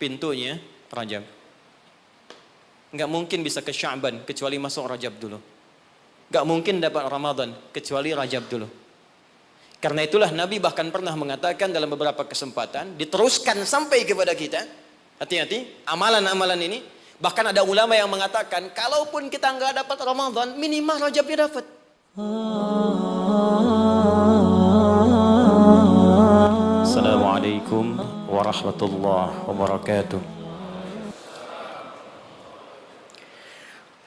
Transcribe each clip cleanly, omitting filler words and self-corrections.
pintunya Rajab. Nggak mungkin bisa ke Sya'ban kecuali masuk Rajab dulu. Nggak mungkin dapat Ramadan kecuali Rajab dulu. Karena itulah Nabi bahkan pernah mengatakan dalam beberapa kesempatan, diteruskan sampai kepada kita, hati-hati, amalan-amalan ini. Bahkan ada ulama yang mengatakan, kalaupun kita nggak dapat Ramadan, minimal Rajabnya dapat. Assalamualaikum warahmatullahi wabarakatuh.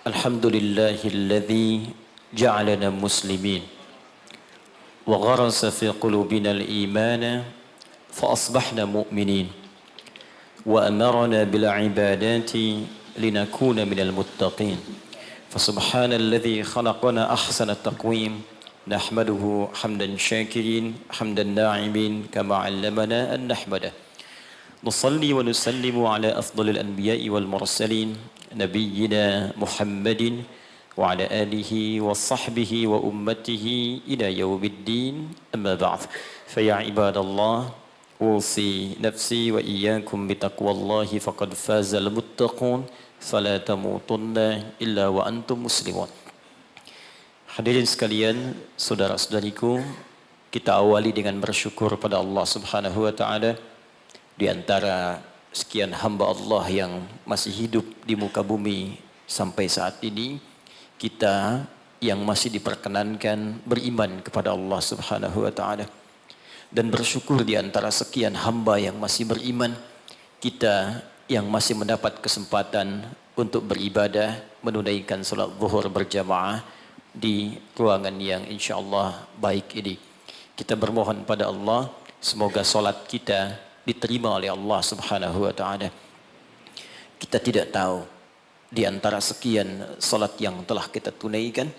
Alhamdulillahilladzi ja'alana muslimin wa gharasa fi qulubina al-iman fa asbahna mu'minin wa amarna bil ibadati linakuna minal muttaqin. Fa subhanalladzi khalaqana ahsana taqwim nahmaduhu hamdan syakirin hamdan na'imin kama 'allamana an nahmadah. Nusalli wa nusallimu ala afdalil anbiya'i wal mursalin nabiyyina Muhammadin wa ala alihi wa sahbihi wa ummatihi ila yaumiddin, amma ba'd. Fa ya ibadallah, usi nafsi wa iyyakum bitaqwallahi faqad fazal muttaqun fala tamutunna illa wa antum muslimun. Hadirin sekalian, saudara-saudariku, kita awali dengan bersyukur pada Allah Subhanahu wa taala. Di antara sekian hamba Allah yang masih hidup di muka bumi sampai saat ini, kita yang masih diperkenankan beriman kepada Allah Subhanahu wa taala. Dan bersyukur di antara sekian hamba yang masih beriman, kita yang masih mendapat kesempatan untuk beribadah, menunaikan salat zuhur berjamaah di ruangan yang insyaallah baik ini. Kita bermohon pada Allah, semoga salat kita diterima oleh Allah Subhanahu wa taala. Kita tidak tahu di antara sekian salat yang telah kita tunaikan,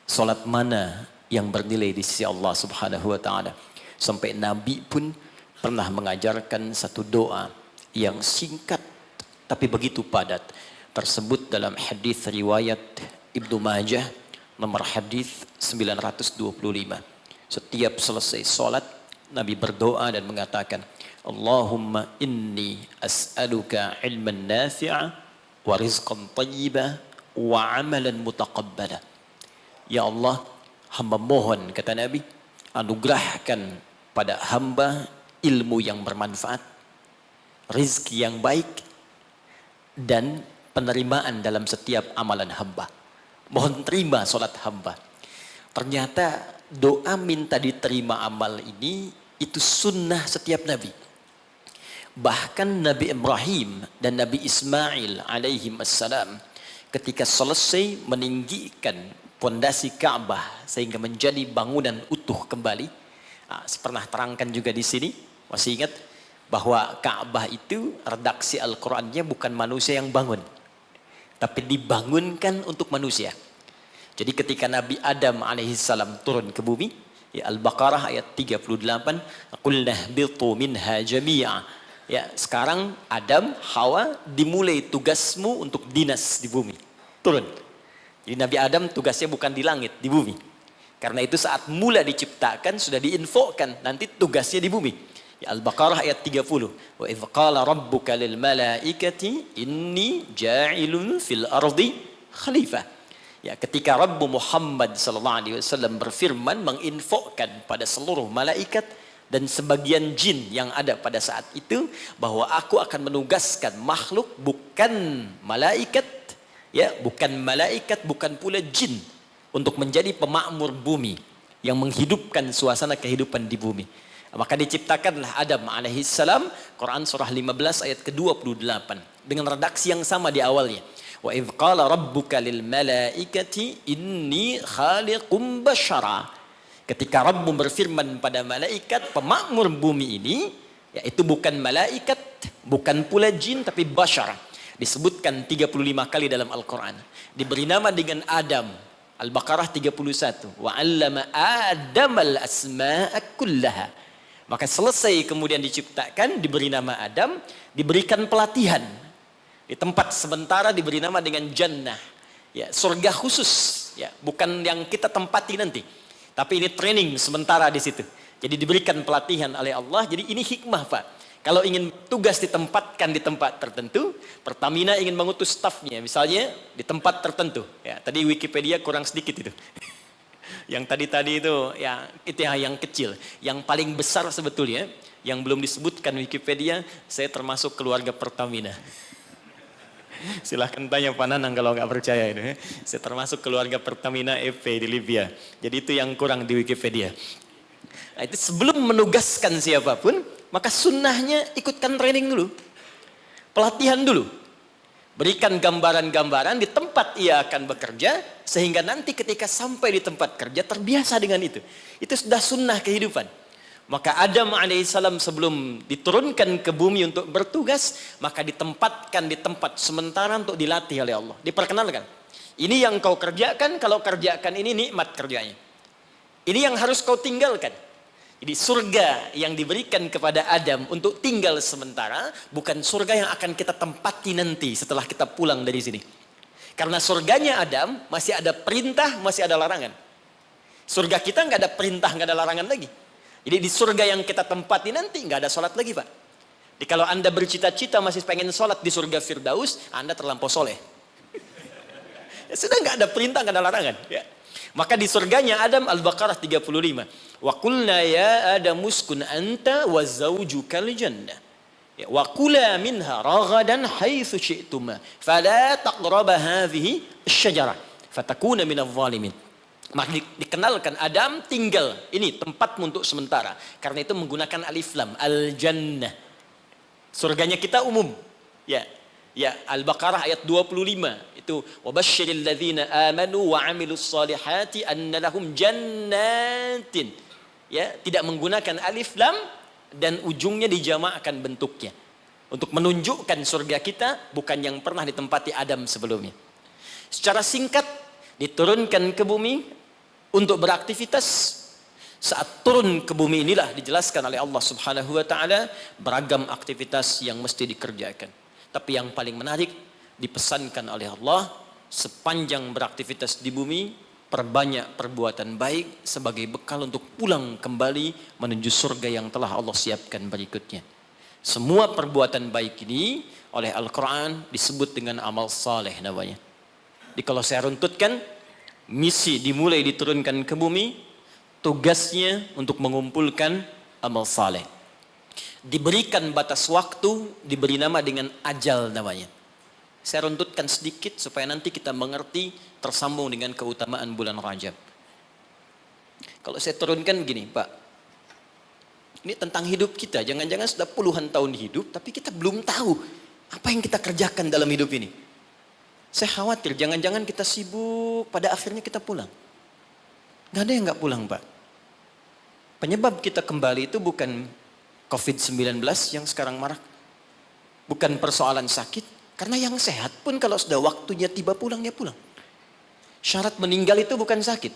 salat mana yang bernilai di sisi Allah Subhanahu wa taala. Sampai Nabi pun pernah mengajarkan satu doa yang singkat tapi begitu padat, tersebut dalam hadis riwayat Ibnu Majah nomor hadis 925. Setiap selesai salat Nabi berdoa dan mengatakan, Allahumma inni as'aluka ilman nafi'a wa rizqan tayyiba wa amalan mutaqabbala. Ya Allah, hamba mohon, kata Nabi, anugerahkan pada hamba ilmu yang bermanfaat, rizki yang baik, dan penerimaan dalam setiap amalan hamba. Mohon terima solat hamba. Ternyata doa minta diterima amal ini itu sunnah setiap Nabi. Bahkan Nabi Ibrahim dan Nabi Ismail alaihim assalam ketika selesai meninggikan pondasi Ka'bah sehingga menjadi bangunan utuh kembali, pernah terangkan juga di sini, masih ingat bahwa Ka'bah itu redaksi Al-Qur'annya bukan manusia yang bangun, tapi dibangunkan untuk manusia. Jadi ketika Nabi Adam alaihissalam turun ke bumi, ya, Al-Baqarah ayat 38, qulna bitu minha jami'a. Ya, sekarang Adam, Hawa dimulai tugasmu untuk dinas di bumi. Turun. Jadi Nabi Adam tugasnya bukan di langit, di bumi. Karena itu saat mula diciptakan sudah diinfokan nanti tugasnya di bumi. Ya, Al-Baqarah ayat 30. Wa idz qala rabbuka lil malaikati inni ja'ilun fil ardi khalifah. Ya, ketika Rabbu Muhammad sallallahu alaihi wasallam berfirman menginfokan pada seluruh malaikat dan sebagian jin yang ada pada saat itu bahwa aku akan menugaskan makhluk bukan malaikat, ya, bukan malaikat, bukan pula jin untuk menjadi pemakmur bumi yang menghidupkan suasana kehidupan di bumi. Maka diciptakanlah Adam alaihissalam, Quran surah 15 ayat ke-28 dengan redaksi yang sama di awalnya. Wa idz qala rabbuka lil malaikati inni khaliqum basyara. Ketika Rabbmu berfirman pada malaikat, pemakmur bumi ini, yaitu bukan malaikat, bukan pula jin, tapi basyar. Disebutkan 35 kali dalam Al-Quran. Diberi nama dengan Adam. Al-Baqarah 31. Wa 'allama Adam al-asma'a kullaha. Maka selesai kemudian diciptakan, diberi nama Adam, diberikan pelatihan. Di tempat sementara diberi nama dengan Jannah. Ya, surga khusus, ya, bukan yang kita tempati nanti. Tapi ini training sementara di situ. Jadi diberikan pelatihan oleh Allah. Jadi ini hikmah, Pak. Kalau ingin tugas ditempatkan di tempat tertentu, Pertamina ingin mengutus stafnya, misalnya di tempat tertentu. Ya, tadi Wikipedia kurang sedikit itu. Yang tadi itu yang kecil. Yang paling besar sebetulnya, yang belum disebutkan Wikipedia, saya termasuk keluarga Pertamina. Silahkan tanya Pak Nanang kalau nggak percaya itu. Saya termasuk keluarga Pertamina EP di Libya. Jadi itu yang kurang di Wikipedia. Nah, itu sebelum menugaskan siapapun, maka sunnahnya ikutkan training dulu. Pelatihan dulu. Berikan gambaran-gambaran di tempat ia akan bekerja, sehingga nanti ketika sampai di tempat kerja terbiasa dengan itu. Itu sudah sunnah kehidupan. Maka Adam alaihissalam sebelum diturunkan ke bumi untuk bertugas, maka ditempatkan di tempat sementara untuk dilatih oleh Allah. Diperkenalkan. Ini yang kau kerjakan, kalau kerjakan ini nikmat kerjanya. Ini yang harus kau tinggalkan. Jadi surga yang diberikan kepada Adam untuk tinggal sementara, bukan surga yang akan kita tempati nanti setelah kita pulang dari sini. Karena surganya Adam masih ada perintah, masih ada larangan. Surga kita nggak ada perintah, nggak ada larangan lagi. Jadi di surga yang kita tempati nanti nggak ada sholat lagi, Pak. Jadi kalau Anda bercita-cita masih pengen sholat di surga Firdaus, Anda terlampau soleh. Ya, sudah nggak ada perintah, nggak ada larangan. Ya. Maka di surganya Adam, Al-Baqarah 35. Wa qulna ya Adam uskun anta wa zawjukal jannah. Wa kula minha ragadan haitsu syi'tuma fala taqraba hadhihi asy-syajarah fatakuna minadh dhalimin. Maka dikenalkan Adam tinggal ini tempatmu untuk sementara. Karena itu menggunakan alif lam, al-jannah. Surganya kita umum. Ya. Ya, Al-Baqarah ayat 25 itu wabasyiril ladzina amanu wa 'amilus solihati anna lahum jannatin. Ya, tidak menggunakan alif lam dan ujungnya dijamakkan bentuknya untuk menunjukkan surga kita bukan yang pernah ditempati Adam sebelumnya. Secara singkat diturunkan ke bumi untuk beraktivitas. Saat turun ke bumi inilah dijelaskan oleh Allah Subhanahu wa taala beragam aktivitas yang mesti dikerjakan. Tapi yang paling menarik dipesankan oleh Allah, sepanjang beraktivitas di bumi, perbanyak perbuatan baik sebagai bekal untuk pulang kembali menuju surga yang telah Allah siapkan berikutnya. Semua perbuatan baik ini oleh Al-Quran disebut dengan amal saleh namanya. Jadi kalau saya runtutkan, misi dimulai diturunkan ke bumi, tugasnya untuk mengumpulkan amal saleh. Diberikan batas waktu, diberi nama dengan ajal namanya. Saya runtutkan sedikit supaya nanti kita mengerti tersambung dengan keutamaan bulan Rajab. Kalau saya turunkan gini, Pak. Ini tentang hidup kita. Jangan-jangan sudah puluhan tahun hidup, tapi kita belum tahu apa yang kita kerjakan dalam hidup ini. Saya khawatir, jangan-jangan kita sibuk, pada akhirnya kita pulang. Gak ada yang gak pulang, Pak. Penyebab kita kembali itu bukan COVID-19 yang sekarang marak. Bukan persoalan sakit. Karena yang sehat pun kalau sudah waktunya tiba pulang, dia pulang. Syarat meninggal itu bukan sakit.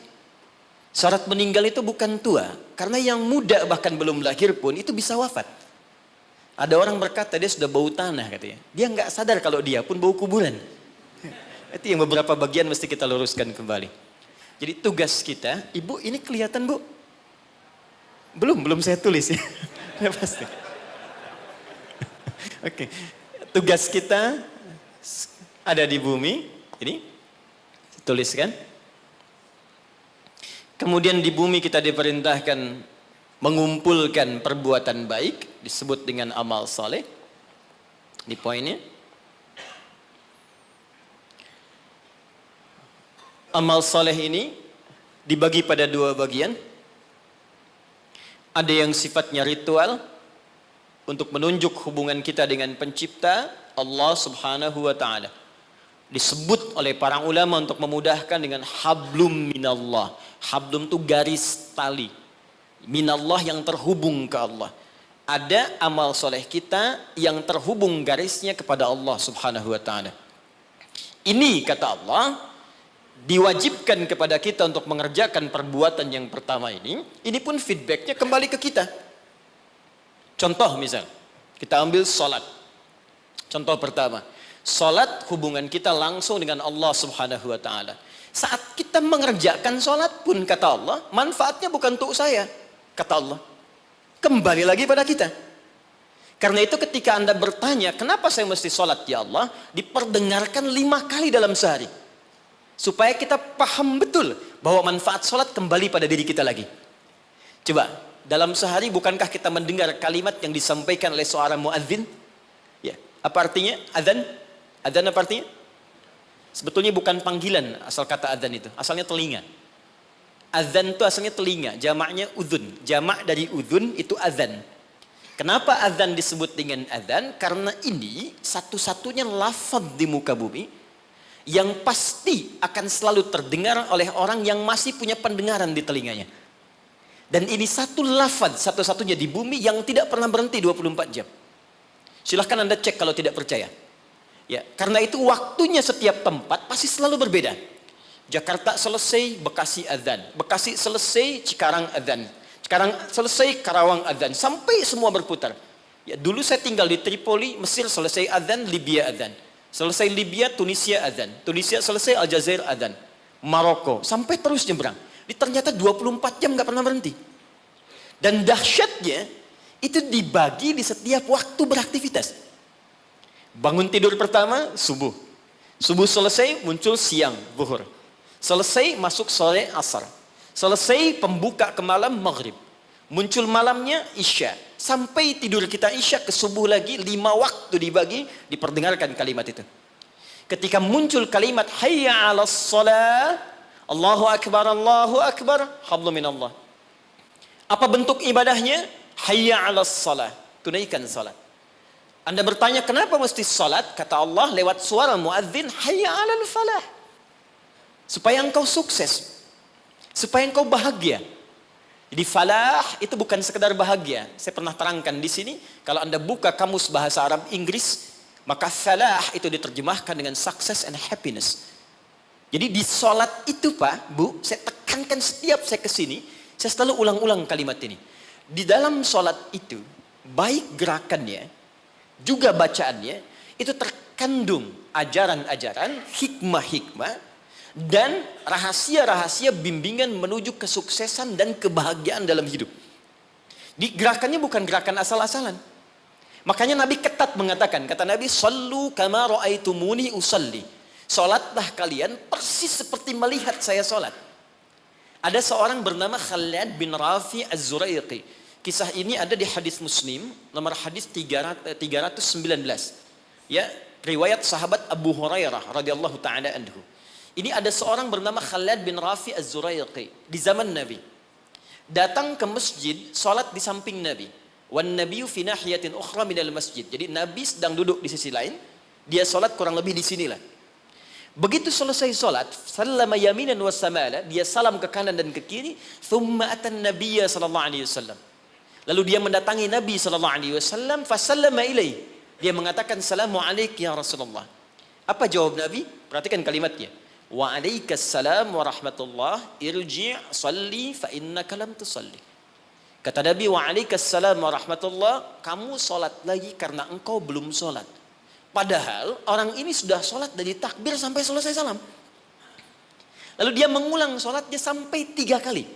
Syarat meninggal itu bukan tua. Karena yang muda bahkan belum lahir pun itu bisa wafat. Ada orang berkata dia sudah bau tanah katanya. Dia nggak sadar kalau dia pun bau kuburan. Itu yang beberapa bagian mesti kita luruskan kembali. Jadi tugas kita, Ibu ini kelihatan Bu? Belum saya tulis ya. Ya pasti. Oke. Tugas kita ada di bumi. Ini tuliskan. Kemudian di bumi kita diperintahkan mengumpulkan perbuatan baik, disebut dengan amal saleh. Di poinnya. Amal saleh ini dibagi pada dua bagian. Ada yang sifatnya ritual untuk menunjuk hubungan kita dengan pencipta Allah Subhanahu wa taala. Disebut oleh para ulama untuk memudahkan dengan hablum minallah. Hablum itu garis tali. Minallah yang terhubung ke Allah. Ada amal soleh kita yang terhubung garisnya kepada Allah Subhanahu wa taala. Ini kata Allah diwajibkan kepada kita untuk mengerjakan perbuatan yang pertama ini pun feedbacknya kembali ke kita. Contoh misal, kita ambil sholat. Contoh pertama, sholat hubungan kita langsung dengan Allah Subhanahu wa taala. Saat kita mengerjakan sholat pun kata Allah, manfaatnya bukan untuk saya, kata Allah. Kembali lagi pada kita. Karena itu ketika Anda bertanya, kenapa saya mesti sholat ya Allah? Diperdengarkan 5 kali dalam sehari. Supaya kita paham betul bahwa manfaat sholat kembali pada diri kita lagi. Coba, dalam sehari bukankah kita mendengar kalimat yang disampaikan oleh seorang muadzin? Ya, apa artinya? Adzan? Adzan apa artinya? Sebetulnya bukan panggilan asal kata adzan itu. Asalnya telinga. Adzan itu asalnya telinga. Jamaknya udhun. Jamak dari udhun itu adzan. Kenapa adzan disebut dengan adzan? Karena ini satu-satunya lafaz di muka bumi yang pasti akan selalu terdengar oleh orang yang masih punya pendengaran di telinganya. Dan ini satu lafaz satu-satunya di bumi yang tidak pernah berhenti 24 jam. Silahkan Anda cek kalau tidak percaya. Ya, karena itu waktunya setiap tempat pasti selalu berbeda. Jakarta selesai, Bekasi adzan. Bekasi selesai, Cikarang adzan. Sekarang selesai, Karawang adzan, sampai semua berputar. Ya, dulu saya tinggal di Tripoli, Mesir selesai adzan, Libya adzan. Selesai Libya, Tunisia adzan. Tunisia selesai, Aljazair adzan. Maroko, sampai terus nyebrang. Ternyata 24 jam nggak pernah berhenti. Dan dahsyatnya, itu dibagi di setiap waktu beraktivitas. Bangun tidur pertama, subuh. Subuh selesai, muncul siang, zuhur. Selesai, masuk sore, asar. Selesai pembuka ke malam maghrib. Muncul malamnya isya. Sampai tidur kita isya ke subuh lagi 5 waktu dibagi diperdengarkan kalimat itu. Ketika muncul kalimat hayya 'alas shalah, Allahu akbar, hablum minallah. Apa bentuk ibadahnya? Hayya 'alas shalah, tunaikan salat. Anda bertanya kenapa mesti salat? Kata Allah lewat suara muadzin, hayya 'alal falah. Supaya engkau sukses. Supaya engkau bahagia. Jadi falah itu bukan sekedar bahagia. Saya pernah terangkan di sini, kalau Anda buka kamus bahasa Arab Inggris, maka falah itu diterjemahkan dengan success and happiness. Jadi di sholat itu Pak, Bu, saya tekankan setiap saya kesini, saya selalu ulang-ulang kalimat ini. Di dalam sholat itu, baik gerakannya, juga bacaannya, itu terkandung ajaran-ajaran, hikmah-hikmah, dan rahasia-rahasia bimbingan menuju kesuksesan dan kebahagiaan dalam hidup. Di gerakannya bukan gerakan asal-asalan. Makanya Nabi ketat mengatakan, kata Nabi, "Shallu kama ra'aitumuni usalli." Salatlah kalian persis seperti melihat saya salat. Ada seorang bernama Khalid bin Rafi Az-Zuraiqi. Kisah ini ada di hadis Muslim, nomor hadis 319. Ya, riwayat sahabat Abu Hurairah radhiyallahu taala anhu. Ini ada seorang bernama Khalid bin Rafi Az-Zuraiqi di zaman Nabi. Datang ke masjid, salat di samping Nabi. Wan nabiyyu fi nahiyatin ukhra minal masjid. Jadi Nabi sedang duduk di sisi lain, dia salat kurang lebih di sinilah. Begitu selesai salat, sallama yaminan wa samala, dia salam ke kanan dan ke kiri, thumma atan nabiyya sallallahu alaihi wasallam. Lalu dia mendatangi Nabi sallallahu alaihi wasallam, fa sallama ilaihi. Dia mengatakan, "Assalamu alayka ya Rasulullah." Apa jawab Nabi? Perhatikan kalimatnya. Wa alaikassalam wa rahmatullah, irji' salli fa innaka lam tusalli. Kata Nabi, wa alaikassalam wa rahmatullah, kamu salat lagi karena engkau belum salat. Padahal orang ini sudah salat dari takbir sampai selesai salam. Lalu dia mengulang salatnya sampai 3 kali.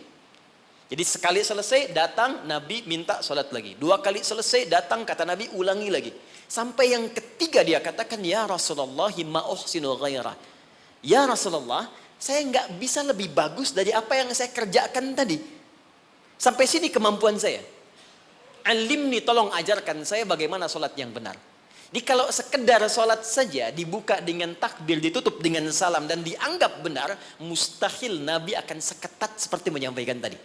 Jadi sekali selesai datang Nabi minta salat lagi. 2 kali selesai datang kata Nabi ulangi lagi. Sampai yang ketiga dia katakan, ya Rasulullah ma uhsinu ghairah. Ya Rasulullah, saya nggak bisa lebih bagus dari apa yang saya kerjakan tadi. Sampai sini kemampuan saya. Alimni, tolong ajarkan saya bagaimana sholat yang benar. Jadi kalau sekedar sholat saja dibuka dengan takbir, ditutup dengan salam dan dianggap benar, mustahil Nabi akan seketat seperti menyampaikan tadi.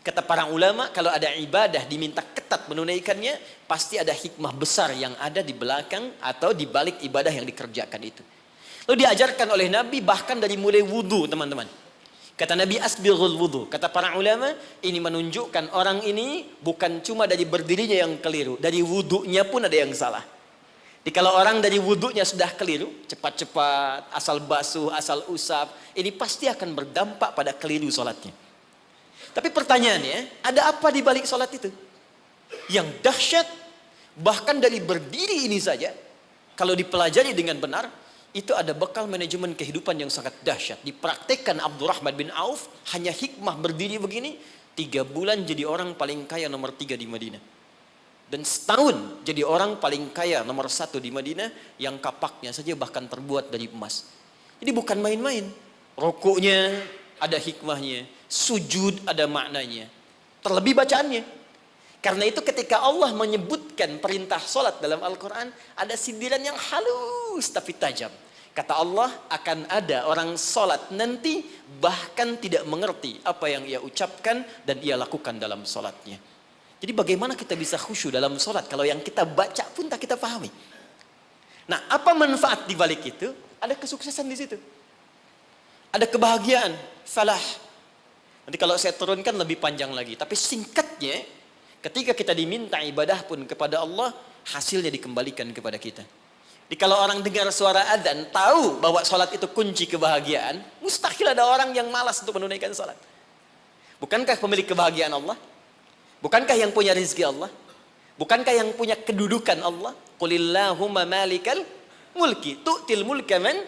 Kata para ulama, kalau ada ibadah diminta ketat menunaikannya, pasti ada hikmah besar yang ada di belakang atau di balik ibadah yang dikerjakan itu. Lalu diajarkan oleh Nabi bahkan dari mulai wudu, teman-teman. Kata Nabi, asbighul wudu. Kata para ulama, ini menunjukkan orang ini bukan cuma dari berdirinya yang keliru, dari wudunya pun ada yang salah. Jadi kalau orang dari wudunya sudah keliru, cepat-cepat, asal basuh, asal usap, ini pasti akan berdampak pada keliru sholatnya. Tapi pertanyaannya, ada apa di balik sholat itu? Yang dahsyat, bahkan dari berdiri ini saja, kalau dipelajari dengan benar, itu ada bekal manajemen kehidupan yang sangat dahsyat. Dipraktekkan Abdurrahman bin Auf, hanya hikmah berdiri begini, 3 bulan jadi orang paling kaya nomor 3 di Madinah. Dan setahun jadi orang paling kaya nomor 1 di Madinah, yang kapaknya saja bahkan terbuat dari emas. Jadi bukan main-main. Rokoknya ada hikmahnya, sujud ada maknanya, terlebih bacaannya. Karena itu ketika Allah menyebutkan perintah solat dalam Al-Quran, ada sindiran yang halus tapi tajam. Kata Allah, akan ada orang solat nanti bahkan tidak mengerti apa yang ia ucapkan dan ia lakukan dalam solatnya. Jadi bagaimana kita bisa khusyuk dalam solat kalau yang kita baca pun tak kita pahami. Nah, apa manfaat di balik itu? Ada kesuksesan di situ. Ada kebahagiaan, falah. Nanti kalau saya turunkan lebih panjang lagi. Tapi singkatnya, ketika kita diminta ibadah pun kepada Allah, hasilnya dikembalikan kepada kita. Jadi kalau orang dengar suara adzan, tahu bahwa sholat itu kunci kebahagiaan, mustahil ada orang yang malas untuk menunaikan sholat. Bukankah pemilik kebahagiaan Allah? Bukankah yang punya rizki Allah? Bukankah yang punya kedudukan Allah? Qulillahumma malikal mulki tu'til mulka man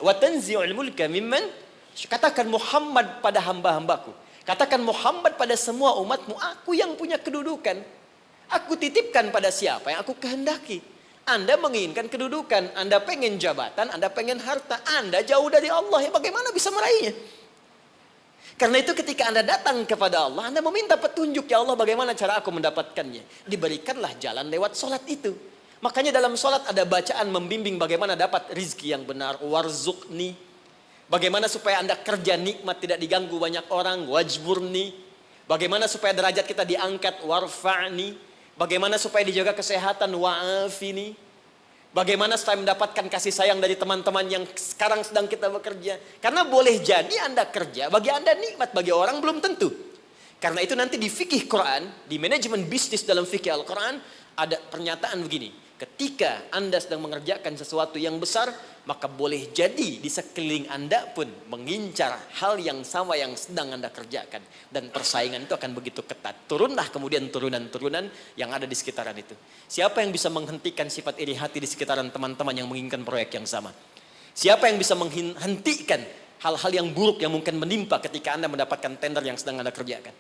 wa tanzi'ul mulka mimman. Katakan Muhammad pada hamba-hambaku, katakan Muhammad pada semua umatmu, aku yang punya kedudukan. Aku titipkan pada siapa yang aku kehendaki. Anda menginginkan kedudukan, Anda pengen jabatan, Anda pengen harta, Anda jauh dari Allah, ya bagaimana bisa meraihnya? Karena itu ketika Anda datang kepada Allah, Anda meminta petunjuk, ya Allah bagaimana cara aku mendapatkannya. Diberikanlah jalan lewat solat itu. Makanya dalam solat ada bacaan membimbing bagaimana dapat rizki yang benar. Warzuqni. Bagaimana supaya Anda kerja nikmat tidak diganggu banyak orang. Wajburni. Bagaimana supaya derajat kita diangkat. Warfa'ni. Bagaimana supaya dijaga kesehatan. Wa'afini. Bagaimana supaya mendapatkan kasih sayang dari teman-teman yang sekarang sedang kita bekerja. Karena boleh jadi Anda kerja, bagi Anda nikmat, bagi orang belum tentu. Karena itu nanti di fikih Quran, di manajemen bisnis dalam fikih Al-Quran, ada pernyataan begini. Ketika Anda sedang mengerjakan sesuatu yang besar, maka boleh jadi di sekeliling Anda pun mengincar hal yang sama yang sedang Anda kerjakan. Dan persaingan itu akan begitu ketat. Turunlah kemudian turunan-turunan yang ada di sekitaran itu. Siapa yang bisa menghentikan sifat iri hati di sekitaran teman-teman yang menginginkan proyek yang sama? Siapa yang bisa menghentikan hal-hal yang buruk yang mungkin menimpa ketika Anda mendapatkan tender yang sedang Anda kerjakan?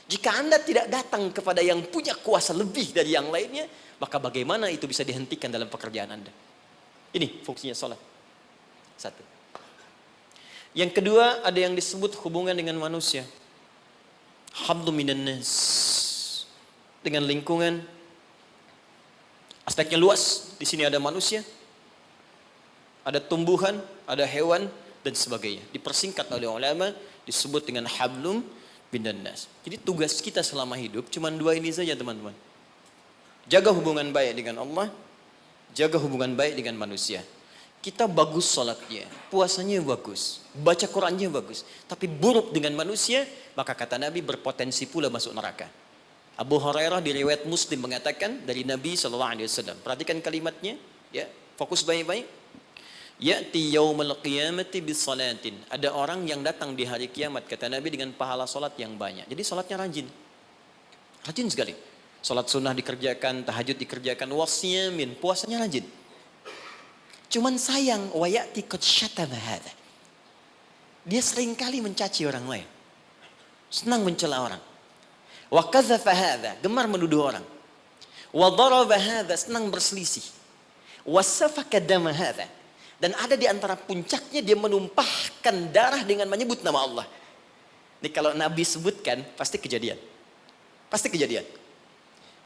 Jika Anda tidak datang kepada yang punya kuasa lebih dari yang lainnya, maka bagaimana itu bisa dihentikan dalam pekerjaan Anda? Ini fungsinya sholat. Satu. Yang kedua, ada yang disebut hubungan dengan manusia. Hablu minan nas. Dengan lingkungan. Aspeknya luas. Di sini ada manusia, ada tumbuhan, ada hewan, dan sebagainya. Dipersingkat oleh ulama, disebut dengan hablum minan nas. Jadi tugas kita selama hidup cuma dua ini saja, teman-teman. Jaga hubungan baik dengan Allah, jaga hubungan baik dengan manusia. Kita bagus salatnya, puasanya bagus, baca Qurannya bagus, tapi buruk dengan manusia, maka kata Nabi berpotensi pula masuk neraka. Abu Hurairah di riwayat Muslim mengatakan dari Nabi SAW. Perhatikan kalimatnya, ya, fokus baik-baik. Ya'ti yaumal qiyamati bisalatin. Ada orang yang datang di hari kiamat, kata Nabi, dengan pahala salat yang banyak. Jadi salatnya rajin. Rajin sekali. Salat sunnah dikerjakan, tahajud dikerjakan, wasyamin, puasanya rajin. Cuman sayang, wa ya'ti qad syatama hadza. Dia seringkali mencaci orang lain. Senang mencela orang. Wa kadzafa hadza, gemar menuduh orang. Wa daraba hadza, senang berselisih. Wa safaka dama hadza. Dan ada di antara puncaknya dia menumpahkan darah dengan menyebut nama Allah. Ini kalau Nabi sebutkan pasti kejadian. Pasti kejadian.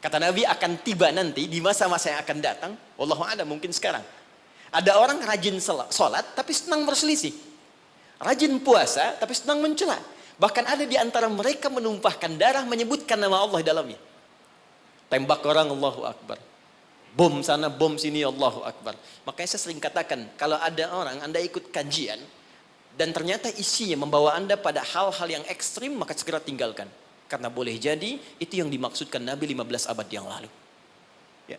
Kata Nabi akan tiba nanti di masa-masa yang akan datang. Wallahu a'lam, mungkin sekarang. Ada orang rajin sholat tapi senang berselisih. Rajin puasa tapi senang mencela. Bahkan ada di antara mereka menumpahkan darah menyebutkan nama Allah di dalamnya. Tembak orang, Allahu Akbar. Bom sana, bom sini, Allahu Akbar. Makanya saya sering katakan, kalau ada orang Anda ikut kajian dan ternyata isinya membawa Anda pada hal-hal yang ekstrim, maka segera tinggalkan. Karena boleh jadi itu yang dimaksudkan Nabi 15 abad yang lalu. Ya.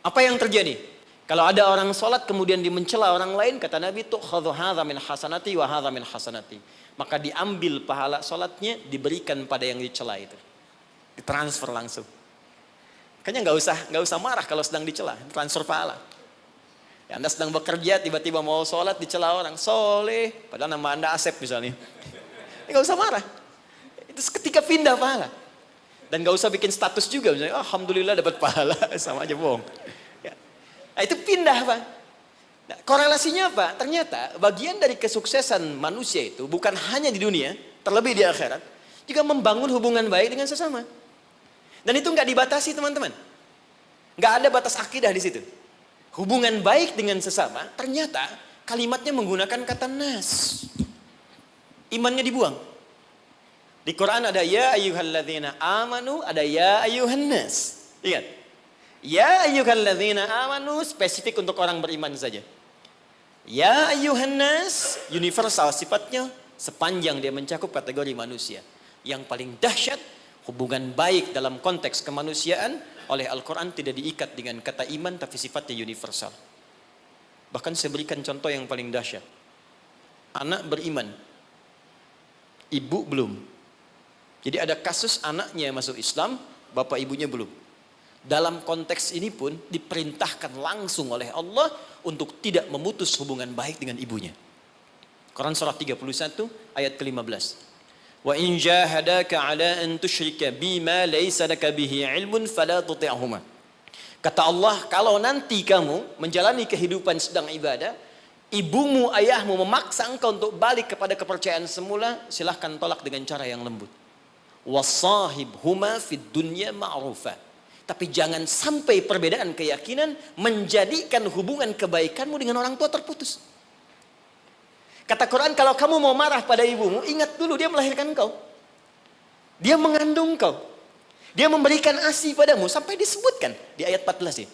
Apa yang terjadi? Kalau ada orang sholat kemudian dimencela orang lain, kata Nabi, tu'khadhu hadza min hasanati wa hadza min hasanati. Maka diambil pahala sholatnya, diberikan pada yang dicela itu. Ditransfer langsung. Kayaknya nggak usah marah kalau sedang dicela, transfer pahala. Ya, Anda sedang bekerja, tiba-tiba mau sholat dicela orang, soleh, padahal nama Anda Asep misalnya. Nggak usah marah. Itu ketika pindah pahala. Dan gak usah bikin status juga, misalnya, alhamdulillah dapat pahala, sama aja bohong. Ya. Nah, itu pindah Pak. Nah, korelasinya apa? Ternyata bagian dari kesuksesan manusia itu bukan hanya di dunia, terlebih di akhirat, juga membangun hubungan baik dengan sesama. Dan itu nggak dibatasi teman-teman. Nggak ada batas akidah di situ. Hubungan baik dengan sesama, ternyata kalimatnya menggunakan kata nas. Imannya dibuang. Di Quran ada ya ayyuhalladzina amanu, ada ya ayyuhan nas. Ingat. Ya ayyuhalladzina amanu spesifik untuk orang beriman saja. Ya ayyuhan nas universal sifatnya sepanjang dia mencakup kategori manusia. Yang paling dahsyat hubungan baik dalam konteks kemanusiaan oleh Al-Quran tidak diikat dengan kata iman tapi sifatnya universal. Bahkan saya berikan contoh yang paling dahsyat. Anak beriman, ibu belum. Jadi ada kasus anaknya masuk Islam, bapak ibunya belum. Dalam konteks ini pun diperintahkan langsung oleh Allah untuk tidak memutus hubungan baik dengan ibunya. Quran surah 31 ayat ke-15. Wa in jahadaka ala an tusyrika bima laysa laka bihi ilmun fala tuti'huma. Kata Allah, kalau nanti kamu menjalani kehidupan sedang ibadah, ibumu, ayahmu memaksa engkau untuk balik kepada kepercayaan semula, silahkan tolak dengan cara yang lembut. Wasahibhuma fid dunya ma'rufa. Tapi jangan sampai perbedaan keyakinan menjadikan hubungan kebaikanmu dengan orang tua terputus. Kata Quran, kalau kamu mau marah pada ibumu, ingat dulu dia melahirkan engkau. Dia mengandung engkau. Dia memberikan ASI padamu, sampai disebutkan di ayat 14 ya.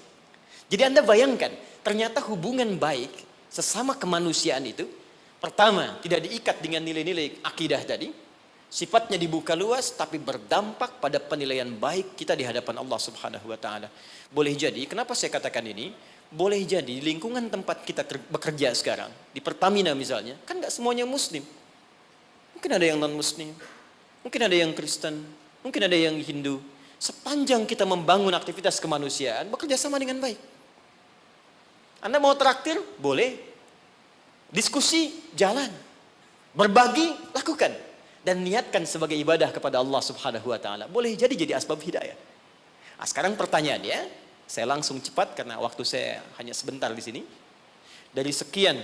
Jadi Anda bayangkan, ternyata hubungan baik sesama kemanusiaan itu, pertama, tidak diikat dengan nilai-nilai akidah tadi, sifatnya dibuka luas, tapi berdampak pada penilaian baik kita di hadapan Allah Subhanahu wa Ta'ala. Boleh jadi, kenapa saya katakan ini? Boleh jadi di lingkungan tempat kita bekerja sekarang, di Pertamina misalnya, kan nggak semuanya Muslim. Mungkin ada yang non-Muslim, mungkin ada yang Kristen, mungkin ada yang Hindu. Sepanjang kita membangun aktivitas kemanusiaan, bekerja sama dengan baik. Anda mau traktir? Boleh. Diskusi? Jalan. Berbagi? Lakukan. Dan niatkan sebagai ibadah kepada Allah Subhanahu wa Ta'ala. Boleh jadi asbab hidayah. Nah, sekarang pertanyaannya, saya langsung cepat karena waktu saya hanya sebentar di sini. Dari sekian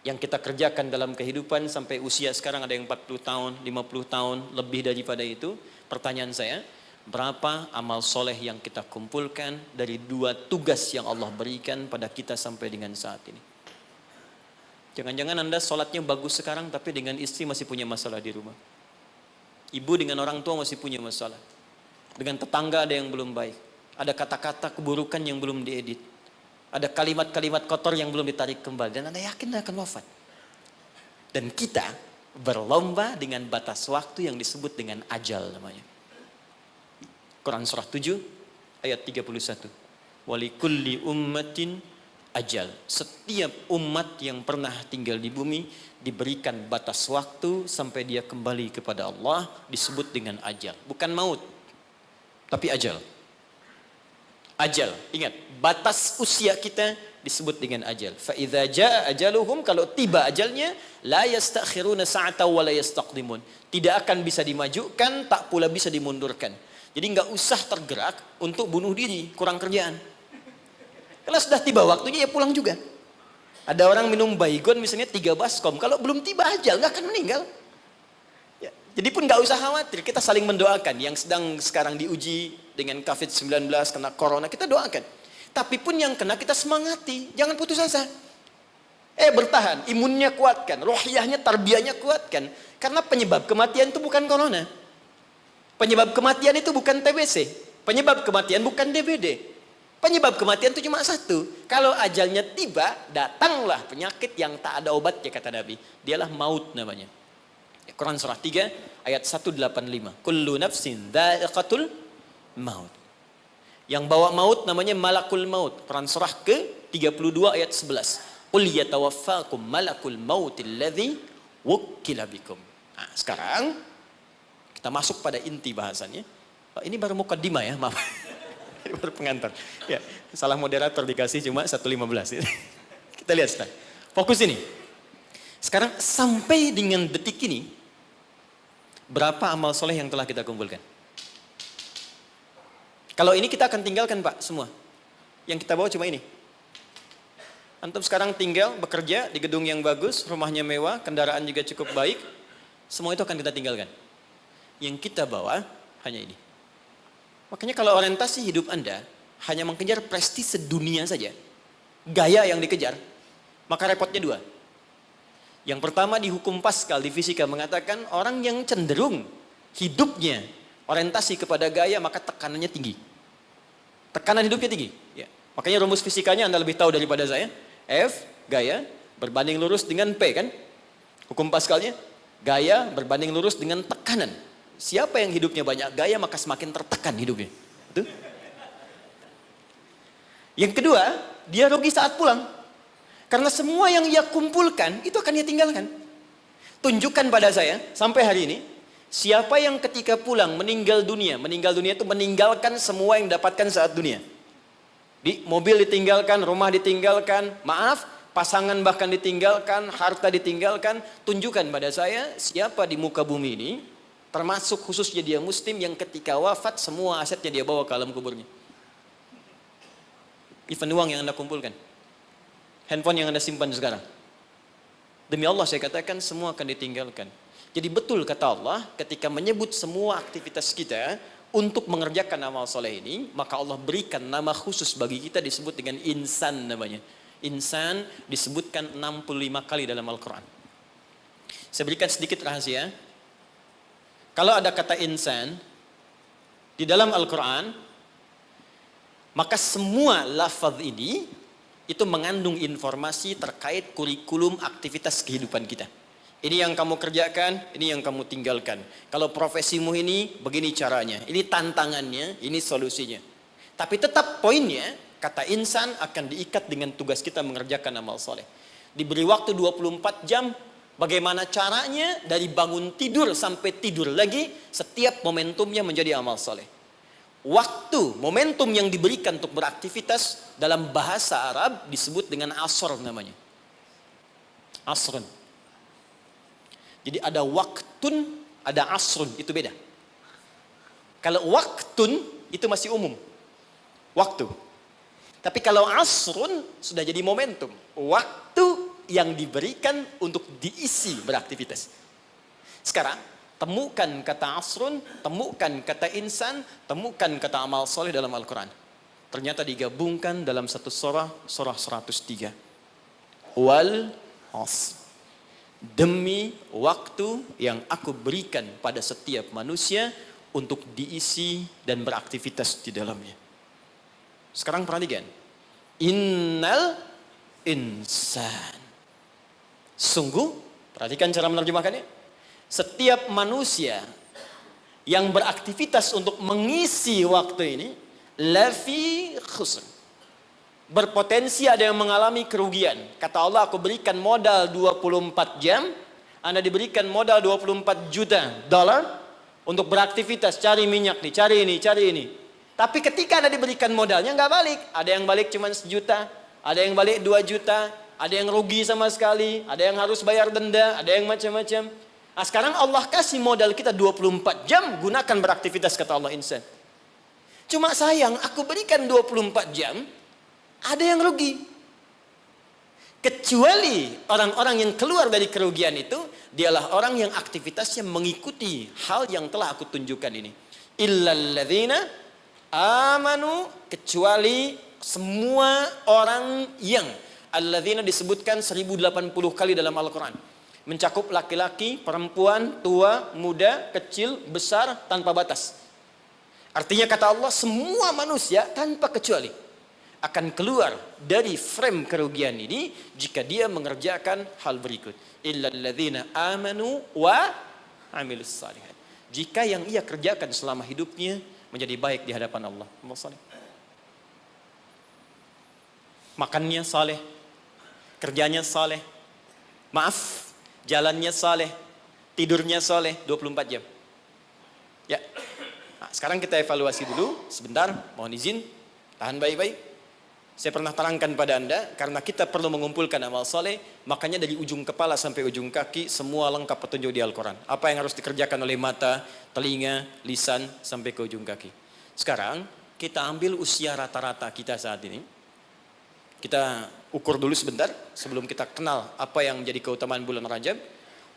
yang kita kerjakan dalam kehidupan sampai usia sekarang ada yang 40 tahun, 50 tahun, lebih daripada itu. Pertanyaan saya, berapa amal soleh yang kita kumpulkan dari 2 tugas yang Allah berikan pada kita sampai dengan saat ini? Jangan-jangan Anda sholatnya bagus sekarang tapi dengan istri masih punya masalah di rumah. Ibu dengan orang tua masih punya masalah. Dengan tetangga ada yang belum baik. Ada kata-kata keburukan yang belum diedit. Ada kalimat-kalimat kotor yang belum ditarik kembali. Dan Anda yakin Anda akan wafat. Dan kita berlomba dengan batas waktu yang disebut dengan ajal namanya. Quran surah 7 ayat 31. Walikulli ummatin ajal. Setiap umat yang pernah tinggal di bumi diberikan batas waktu sampai dia kembali kepada Allah, disebut dengan ajal. Bukan maut, tapi ajal. Ajal, ingat, batas usia kita disebut dengan ajal. Fa idza jaa ajaluhum, kalau tiba ajalnya, la yastakhiruna sa'atan wa la yastaqdimun. Tidak akan bisa dimajukan, tak pula bisa dimundurkan. Jadi enggak usah tergerak untuk bunuh diri, kurang kerjaan. Kalau sudah tiba waktunya ya pulang juga. Ada orang minum baygon misalnya 3 baskom, kalau belum tiba ajal enggak akan meninggal. Ya, jadi pun enggak usah khawatir, kita saling mendoakan yang sedang sekarang diuji dengan COVID-19, kena corona, kita doakan. Tapi pun yang kena kita semangati, jangan putus asa. Bertahan, imunnya kuatkan, rohiyahnya, tarbiyahnya kuatkan. Karena penyebab kematian itu bukan corona. Penyebab kematian itu bukan TBC. Penyebab kematian bukan DBD. Penyebab kematian itu cuma satu. Kalau ajalnya tiba, datanglah penyakit yang tak ada obatnya kata Nabi. Dialah maut namanya. Quran surah 3 ayat 185. Kullu nafsin dha'iqatul maut. Yang bawa maut namanya malakul maut. Quran surah ke-32 ayat 11. Qul yatawaffakum malakul mautil ladzi wukkila bikum. Nah, sekarang kita masuk pada inti bahasannya. Ini baru mukaddimah ya, maaf. Ini baru pengantar. Ya, salah moderator dikasih cuma 1.15. Kita lihat sekarang. Fokus ini. Sekarang sampai dengan detik ini, berapa amal soleh yang telah kita kumpulkan? Kalau ini kita akan tinggalkan Pak, semua. Yang kita bawa cuma ini. Antum sekarang tinggal bekerja di gedung yang bagus, rumahnya mewah, kendaraan juga cukup baik. Semua itu akan kita tinggalkan. Yang kita bawa hanya ini. Makanya kalau orientasi hidup Anda hanya mengejar prestise dunia saja, gaya yang dikejar, maka repotnya dua. Yang pertama di hukum Pascal, di fisika mengatakan orang yang cenderung hidupnya orientasi kepada gaya, maka tekanannya tinggi. Tekanan hidupnya tinggi. Ya. Makanya rumus fisikanya Anda lebih tahu daripada saya. F, gaya, berbanding lurus dengan P kan? Hukum Pascalnya, gaya berbanding lurus dengan tekanan. Siapa yang hidupnya banyak gaya, maka semakin tertekan hidupnya. Betul? Yang kedua, dia rugi saat pulang. Karena semua yang ia kumpulkan, itu akan ia tinggalkan. Tunjukkan pada saya, sampai hari ini, siapa yang ketika pulang meninggal dunia itu meninggalkan semua yang dapatkan saat dunia. Di mobil ditinggalkan, rumah ditinggalkan, maaf, pasangan bahkan ditinggalkan, harta ditinggalkan. Tunjukkan pada saya siapa di muka bumi ini, termasuk khususnya dia muslim yang ketika wafat semua asetnya dia bawa ke alam kuburnya. Even uang yang Anda kumpulkan, handphone yang Anda simpan sekarang. Demi Allah saya katakan semua akan ditinggalkan. Jadi betul kata Allah ketika menyebut semua aktivitas kita untuk mengerjakan amal soleh ini, maka Allah berikan nama khusus bagi kita disebut dengan insan namanya. Insan disebutkan 65 kali dalam Al-Quran. Saya berikan sedikit rahasia. Kalau ada kata insan di dalam Al-Quran, maka semua lafaz ini itu mengandung informasi terkait kurikulum aktivitas kehidupan kita. Ini yang kamu kerjakan, ini yang kamu tinggalkan. Kalau profesimu ini, begini caranya. Ini tantangannya, ini solusinya. Tapi tetap poinnya, kata insan akan diikat dengan tugas kita mengerjakan amal soleh. Diberi waktu 24 jam, bagaimana caranya dari bangun tidur sampai tidur lagi, setiap momentumnya menjadi amal soleh. Waktu, momentum yang diberikan untuk beraktivitas dalam bahasa Arab disebut dengan asr namanya. Asrun. Jadi ada waktun, ada asrun, itu beda. Kalau waktun itu masih umum, waktu. Tapi kalau asrun sudah jadi momentum, waktu yang diberikan untuk diisi beraktivitas. Sekarang temukan kata asrun, temukan kata insan, temukan kata amal soleh dalam Al-Quran. Ternyata digabungkan dalam satu surah 103. Wal asr. Demi waktu yang aku berikan pada setiap manusia untuk diisi dan beraktivitas di dalamnya. Sekarang perhatikan. Innal insan. Sungguh, perhatikan cara menerjemahkannya. Setiap manusia yang beraktivitas untuk mengisi waktu ini, lafi khusr. Berpotensi ada yang mengalami kerugian. Kata Allah, aku berikan modal 24 jam, Anda diberikan modal 24 juta dolar untuk beraktivitas, cari minyak nih, cari ini. Tapi ketika Anda diberikan modalnya nggak balik. Ada yang balik cuma 1 juta, ada yang balik 2 juta, ada yang rugi sama sekali, ada yang harus bayar denda, ada yang macam-macam. Nah, sekarang Allah kasih modal kita 24 jam, gunakan beraktivitas kata Allah insan. Cuma sayang, aku berikan 24 jam, ada yang rugi. Kecuali orang-orang yang keluar dari kerugian itu, dialah orang yang aktivitasnya mengikuti hal yang telah aku tunjukkan ini. Illalladzina amanu, kecuali semua orang yang, alladzina disebutkan 1080 kali dalam Al-Quran. Mencakup laki-laki, perempuan, tua, muda, kecil, besar, tanpa batas. Artinya kata Allah, semua manusia tanpa kecuali akan keluar dari frame kerugian ini jika dia mengerjakan hal berikut. Illalladzina amanu wa amilus salihat. Jika yang ia kerjakan selama hidupnya menjadi baik di hadapan Allah. Makannya saleh, kerjanya saleh, maaf, jalannya saleh, tidurnya saleh 24 jam. Ya. Nah, sekarang kita evaluasi dulu sebentar, mohon izin, tahan baik-baik. Saya pernah terangkan pada Anda, karena kita perlu mengumpulkan amal soleh, makanya dari ujung kepala sampai ujung kaki, semua lengkap petunjuk di Al-Quran. Apa yang harus dikerjakan oleh mata, telinga, lisan, sampai ke ujung kaki. Sekarang, kita ambil usia rata-rata kita saat ini. Kita ukur dulu sebentar sebelum kita kenal apa yang jadi keutamaan bulan Rajab.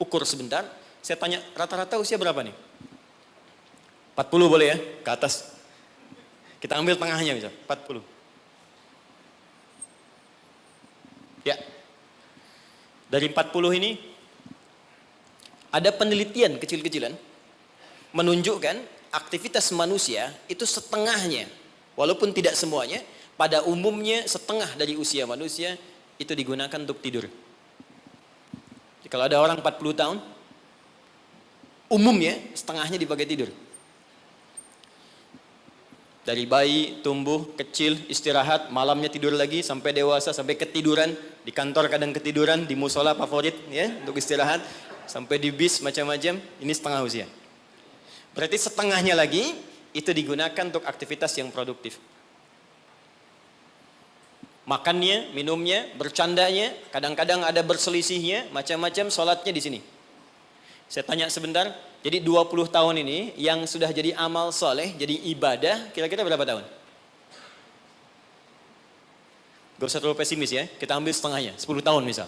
Ukur sebentar. Saya tanya rata-rata usia berapa nih? 40 boleh ya? Ke atas. Kita ambil tengahnya misal, 40. Ya. Dari 40 ini ada penelitian kecil-kecilan menunjukkan aktivitas manusia itu setengahnya, walaupun tidak semuanya, pada umumnya setengah dari usia manusia itu digunakan untuk tidur. Jadi kalau ada orang 40 tahun, umumnya setengahnya dipakai tidur. Dari bayi, tumbuh, kecil, istirahat, malamnya tidur lagi, sampai dewasa, sampai ketiduran, di kantor kadang ketiduran, di musola favorit ya untuk istirahat, sampai di bis macam-macam, ini setengah usia. Berarti setengahnya lagi itu digunakan untuk aktivitas yang produktif. Makannya, minumnya, bercandanya, kadang-kadang ada berselisihnya, macam-macam, sholatnya di sini. Saya tanya sebentar, jadi 20 tahun ini yang sudah jadi amal soleh, jadi ibadah, kira-kira berapa tahun? Gak usah terlalu pesimis ya, kita ambil setengahnya, 10 tahun misal.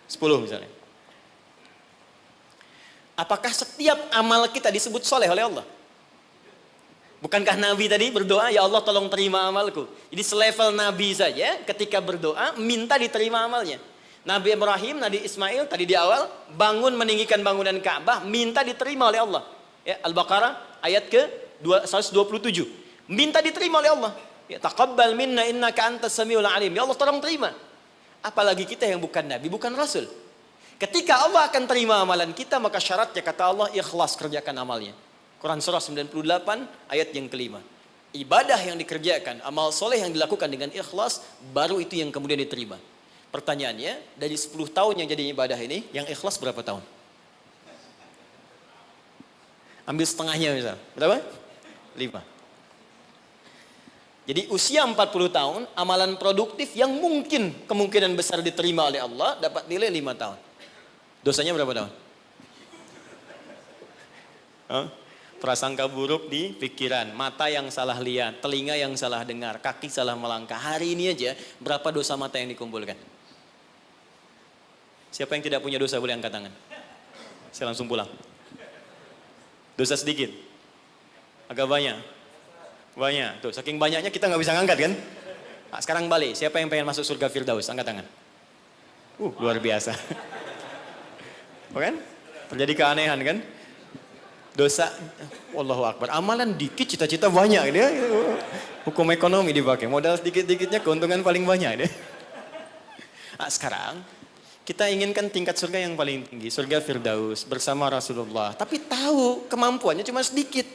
10 misalnya. Apakah setiap amal kita disebut soleh oleh Allah? Bukankah Nabi tadi berdoa, ya Allah tolong terima amalku. Jadi selevel Nabi saja ketika berdoa, minta diterima amalnya. Nabi Ibrahim, Nabi Ismail tadi di awal, bangun meninggikan bangunan Ka'bah, minta diterima oleh Allah. Ya, Al-Baqarah ayat ke 127. Minta diterima oleh Allah. Ya, taqabbal minna innaka antas samiul alim. Ya Allah tolong terima. Apalagi kita yang bukan Nabi, bukan Rasul. Ketika Allah akan terima amalan kita, maka syaratnya kata Allah ikhlas kerjakan amalnya. Quran surah 98 ayat yang kelima. Ibadah yang dikerjakan, amal soleh yang dilakukan dengan ikhlas, baru itu yang kemudian diterima. Pertanyaannya, dari 10 tahun yang jadi ibadah ini, yang ikhlas berapa tahun? Ambil setengahnya misal. Berapa? 5. Jadi usia 40 tahun, amalan produktif yang mungkin kemungkinan besar diterima oleh Allah, dapat nilai 5 tahun. Dosanya berapa tahun? Prasangka buruk di pikiran, mata yang salah lihat, telinga yang salah dengar, kaki salah melangkah. Hari ini aja berapa dosa mata yang dikumpulkan? Siapa yang tidak punya dosa boleh angkat tangan. Saya langsung pulang. Dosa sedikit? Agak banyak? Banyak. Tuh, saking banyaknya kita nggak bisa ngangkat kan? Nah, sekarang balik, siapa yang pengen masuk surga Firdaus? Angkat tangan. Luar biasa. Kan? Terjadi keanehan kan? Dosa, Allahu Akbar. Amalan dikit, cita-cita banyak dia. Hukum ekonomi dipakai. Modal sedikit-dikitnya keuntungan paling banyak dia. Nah, sekarang kita inginkan tingkat surga yang paling tinggi, surga Firdaus bersama Rasulullah. Tapi tahu kemampuannya cuma sedikit.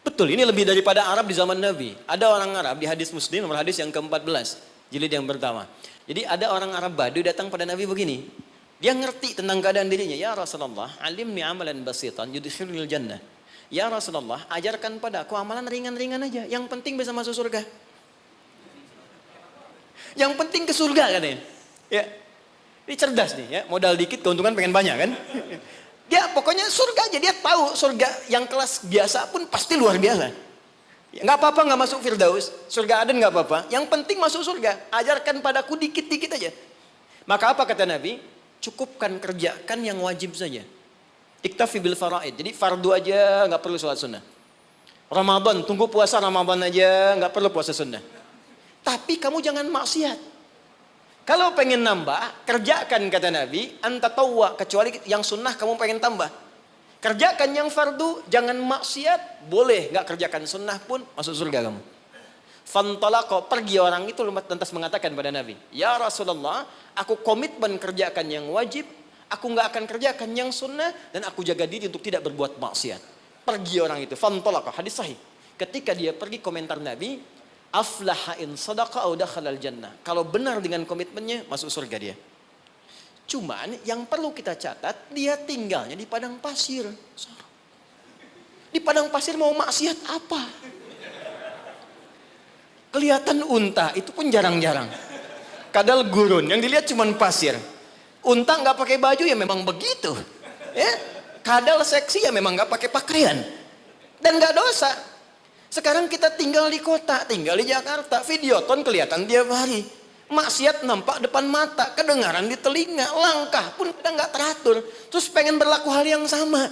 Betul, ini lebih daripada Arab di zaman Nabi. Ada orang Arab di hadis Muslim, nomor hadis yang ke-14, jilid yang pertama. Jadi ada orang Arab Badu datang pada Nabi begini. Dia ngerti tentang keadaan dirinya. Ya Rasulullah, alimni amalan basitan yudkhilul jannah. Ya Rasulullah, ajarkan padaku amalan ringan-ringan aja. Yang penting bisa masuk surga. Yang penting ke surga katanya. Ya. Ini cerdas nih ya. Modal dikit keuntungan pengen banyak kan. Dia pokoknya surga aja. Dia tahu surga yang kelas biasa pun pasti luar biasa. Ya, nggak apa-apa nggak masuk Firdaus. Surga Aden nggak apa-apa. Yang penting masuk surga. Ajarkan padaku dikit-dikit aja. Maka apa kata Nabi? Cukupkan kerjakan yang wajib saja. Iktafi bil faraid. Jadi fardu aja, nggak perlu sholat sunnah. Ramadan, tunggu puasa Ramadan aja, nggak perlu puasa sunnah. Tapi kamu jangan maksiat. Kalau pengen nambah, kerjakan kata Nabi, anta tawwa, kecuali yang sunnah kamu pengen tambah. Kerjakan yang fardu, jangan maksiat, boleh nggak kerjakan sunnah pun masuk surga kamu. Fantalaqa, pergi orang itu lantas mengatakan pada Nabi, ya Rasulullah, aku komitmen kerjakan yang wajib, aku nggak akan kerjakan yang sunnah, dan aku jaga diri untuk tidak berbuat maksiat. Pergi orang itu, fantalaqa, hadis sahih. Ketika dia pergi, komentar Nabi, aflaha in sadaqa au dakhalal jannah. Kalau benar dengan komitmennya, masuk surga dia. Cuman yang perlu kita catat, dia tinggalnya di padang pasir. Di padang pasir mau maksiat apa? Kelihatan unta, itu pun jarang-jarang. Kadal gurun, yang dilihat cuma pasir. Unta nggak pakai baju ya memang begitu. Ya, kadal seksi ya memang nggak pakai pakaian. Dan nggak dosa. Sekarang kita tinggal di kota, tinggal di Jakarta, videoton kelihatan tiap hari. Maksiat nampak depan mata, kedengaran di telinga, langkah pun kita nggak teratur. Terus pengen berlaku hal yang sama.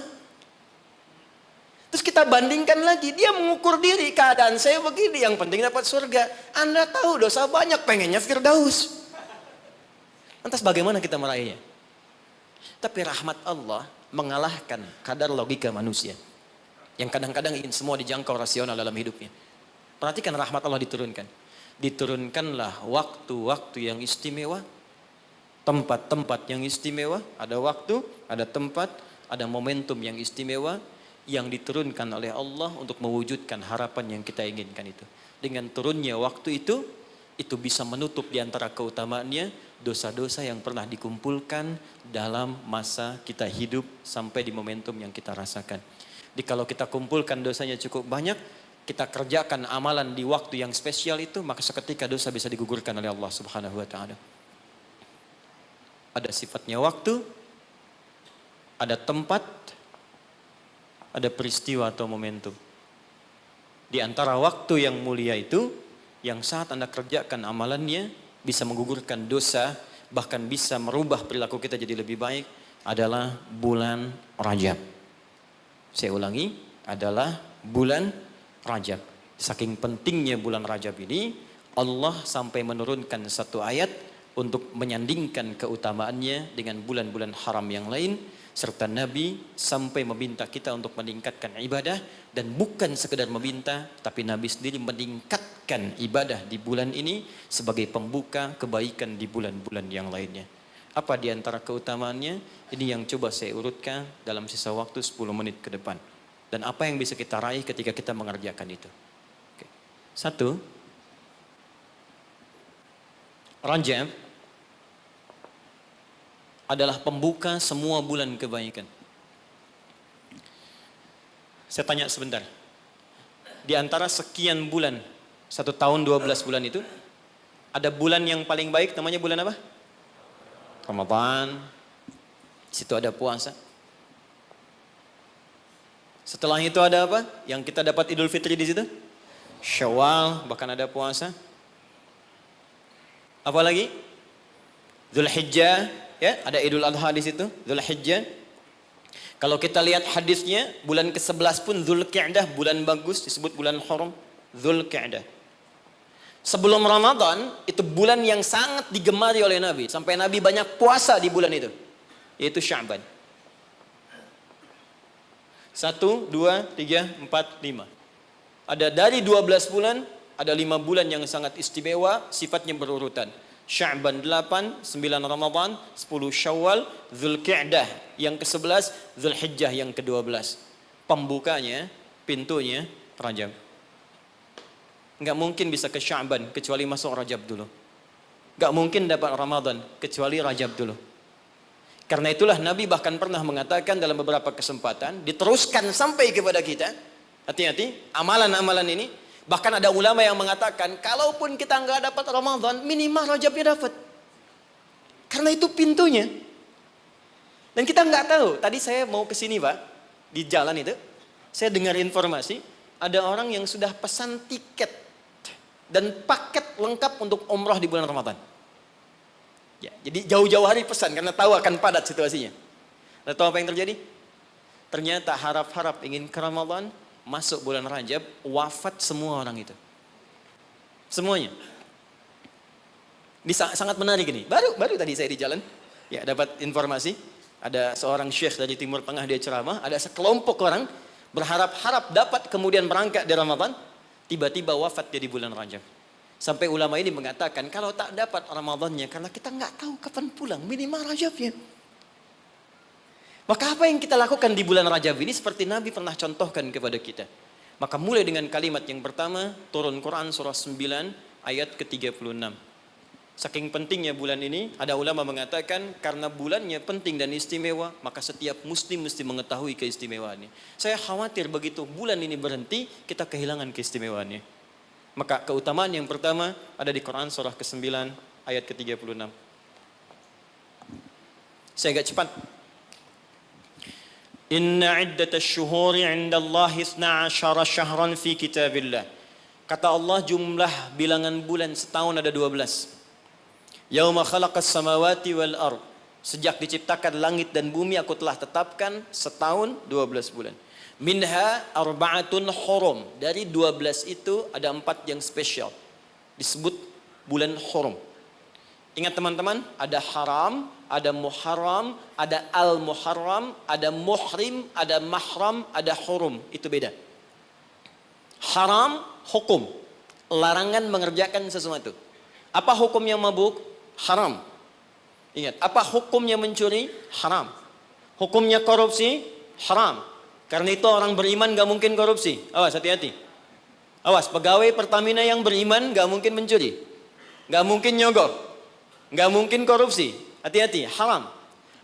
Terus kita bandingkan lagi, dia mengukur diri, keadaan saya begini, yang penting dapat surga. Anda tahu dosa banyak, pengennya Firdaus. Lantas bagaimana kita meraihnya? Tapi rahmat Allah mengalahkan kadar logika manusia. Yang kadang-kadang ingin semua dijangkau rasional dalam hidupnya. Perhatikan rahmat Allah diturunkan. Diturunkanlah waktu-waktu yang istimewa, tempat-tempat yang istimewa, ada waktu, ada tempat, ada momentum yang istimewa yang diturunkan oleh Allah untuk mewujudkan harapan yang kita inginkan itu. Dengan turunnya waktu itu bisa menutup di antara keutamaannya dosa-dosa yang pernah dikumpulkan dalam masa kita hidup sampai di momentum yang kita rasakan. Jadi kalau kita kumpulkan dosanya cukup banyak, kita kerjakan amalan di waktu yang spesial itu, maka seketika dosa bisa digugurkan oleh Allah Subhanahu wa taala. Ada sifatnya waktu, ada tempat, ada peristiwa atau momentum. Di antara waktu yang mulia itu, yang saat Anda kerjakan amalannya bisa menggugurkan dosa, bahkan bisa merubah perilaku kita jadi lebih baik, adalah bulan Rajab. Saya ulangi, adalah bulan Rajab. Saking pentingnya bulan Rajab ini, Allah sampai menurunkan satu ayat untuk menyandingkan keutamaannya dengan bulan-bulan haram yang lain, serta Nabi sampai meminta kita untuk meningkatkan ibadah, dan bukan sekedar meminta, tapi Nabi sendiri meningkatkan ibadah di bulan ini sebagai pembuka kebaikan di bulan-bulan yang lainnya. Apa di antara keutamaannya? Ini yang coba saya urutkan dalam sisa waktu 10 menit ke depan. Dan apa yang bisa kita raih ketika kita mengerjakan itu. Oke. 1. Rajab adalah pembuka semua bulan kebaikan. Saya tanya sebentar. Di antara sekian bulan, 1 tahun 12 bulan itu, ada bulan yang paling baik, namanya bulan apa? Ramadan. Di situ ada puasa. Setelah itu ada apa? Yang kita dapat Idul Fitri di situ? Syawal, bahkan ada puasa. Apa lagi? Dzulhijjah, ya, ada Idul Adha di situ, Dzulhijjah. Kalau kita lihat hadisnya, bulan ke-11 pun Dzulqa'dah, bulan bagus, disebut bulan haram, Dzulqa'dah. Sebelum Ramadan, itu bulan yang sangat digemari oleh Nabi, sampai Nabi banyak puasa di bulan itu, yaitu Sya'ban. 1, 2, 3, 4, 5. Ada dari 12 bulan, ada 5 bulan yang sangat istimewa, sifatnya berurutan. Sya'ban 8, 9 Ramadan, 10 Syawal, Dzulqa'dah yang ke-11, Dzulhijjah yang ke-12. Pembukanya, pintunya Rajab. Enggak mungkin bisa ke Sya'ban kecuali masuk Rajab dulu. Enggak mungkin dapat Ramadan kecuali Rajab dulu. Karena itulah Nabi bahkan pernah mengatakan dalam beberapa kesempatan, diteruskan sampai kepada kita, hati-hati, amalan-amalan ini. Bahkan ada ulama yang mengatakan, kalaupun kita nggak dapat Ramadan, minimal Rajabnya dapat. Karena itu pintunya. Dan kita nggak tahu, tadi saya mau ke sini Pak, di jalan itu, saya dengar informasi, ada orang yang sudah pesan tiket dan paket lengkap untuk umrah di bulan Ramadan. Ya, jadi jauh-jauh hari pesan karena tahu akan padat situasinya. Lalu tahu apa yang terjadi? Ternyata harap-harap ingin ke Ramadan, masuk bulan Rajab, wafat semua orang itu. Semuanya. Ini sangat menarik ini. Baru tadi saya di jalan, ya dapat informasi, ada seorang syekh dari Timur Tengah, dia ceramah, ada sekelompok orang berharap-harap dapat kemudian berangkat di Ramadan, tiba-tiba wafat dia di bulan Rajab. Sampai ulama ini mengatakan, kalau tak dapat Ramadannya, karena kita nggak tahu kapan pulang, minimal Rajabnya. Maka apa yang kita lakukan di bulan Rajab ini, seperti Nabi pernah contohkan kepada kita. Maka mulai dengan kalimat yang pertama, turun Quran surah 9 ayat ke-36. Saking pentingnya bulan ini, ada ulama mengatakan, karena bulannya penting dan istimewa, maka setiap muslim mesti mengetahui keistimewaannya. Saya khawatir begitu bulan ini berhenti, kita kehilangan keistimewaannya. Maka keutamaan yang pertama ada di Quran surah ke-9 ayat ke-36. Saya agak cepat. Inna iddatash syuhuri 'indallahi 12 syahran fi kitabillah. Kata Allah, jumlah bilangan bulan setahun ada 12. Yauma khalaqas samawati wal ard. Sejak diciptakan langit dan bumi aku telah tetapkan setahun 12 bulan. Minha arba'atun hurum. Dari 12 itu ada 4 yang spesial. Disebut bulan hurum. Ingat teman-teman, ada haram, ada muharram, ada al-muharram, ada muhrim, ada mahram, ada hurum. Itu beda. Haram, hukum. Larangan mengerjakan sesuatu. Apa hukumnya mabuk? Haram. Ingat, apa hukumnya mencuri? Haram. Hukumnya korupsi? Haram. Karena itu orang beriman gak mungkin korupsi. Awas, hati-hati. Awas, pegawai Pertamina yang beriman gak mungkin mencuri. Gak mungkin nyogok. Gak mungkin korupsi. Hati-hati, haram.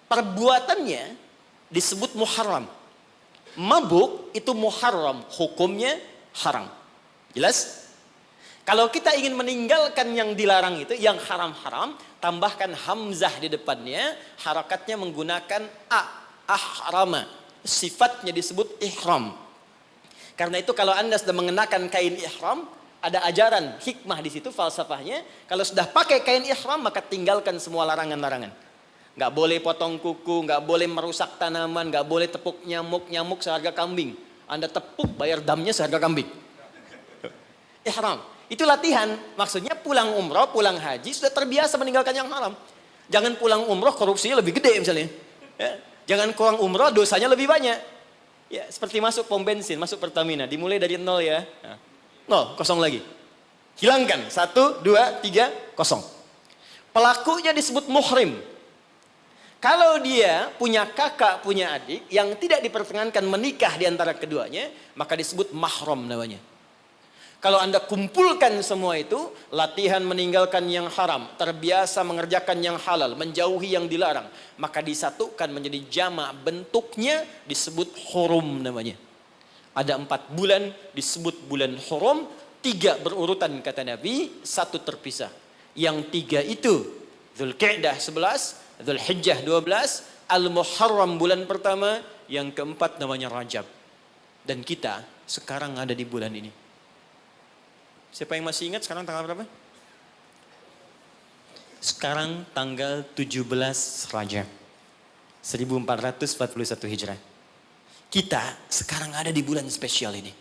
Perbuatannya disebut muharram. Mabuk itu muharram, hukumnya haram. Jelas? Kalau kita ingin meninggalkan yang dilarang itu, yang haram-haram, tambahkan hamzah di depannya, harakatnya menggunakan ahrama. Sifatnya disebut ihram. Karena itu kalau Anda sudah mengenakan kain ihram, ada ajaran hikmah di situ, falsafahnya. Kalau sudah pakai kain ihram, maka tinggalkan semua larangan-larangan. Nggak boleh potong kuku, nggak boleh merusak tanaman, nggak boleh tepuk nyamuk seharga kambing. Anda tepuk, bayar damnya seharga kambing. Ihram. Itu latihan. Maksudnya pulang umroh, pulang haji, sudah terbiasa meninggalkan yang haram. Jangan pulang umroh, korupsinya lebih gede misalnya. Ya. Jangan kurang umroh, dosanya lebih banyak. Ya, seperti masuk pom bensin, masuk Pertamina. Dimulai dari 0 ya. Nah. 0, kosong lagi. Hilangkan. 1, 2, 3, kosong. Pelakunya disebut muhrim. Kalau dia punya kakak, punya adik yang tidak diperkenankan menikah di antara keduanya, maka disebut mahram namanya. Kalau Anda kumpulkan semua itu, latihan meninggalkan yang haram, terbiasa mengerjakan yang halal, menjauhi yang dilarang, maka disatukan menjadi jamak, bentuknya disebut hurum namanya. Ada 4 bulan disebut bulan hurum, 3 berurutan kata Nabi, 1 terpisah. Yang 3 itu Dzulqa'dah 11, Dzulhijjah 12, Al-Muharram bulan pertama, yang keempat namanya Rajab. Dan kita sekarang ada di bulan ini. Siapa yang masih ingat sekarang tanggal berapa? Sekarang tanggal 17 Rajab 1441 Hijrah. Kita sekarang ada di bulan spesial ini.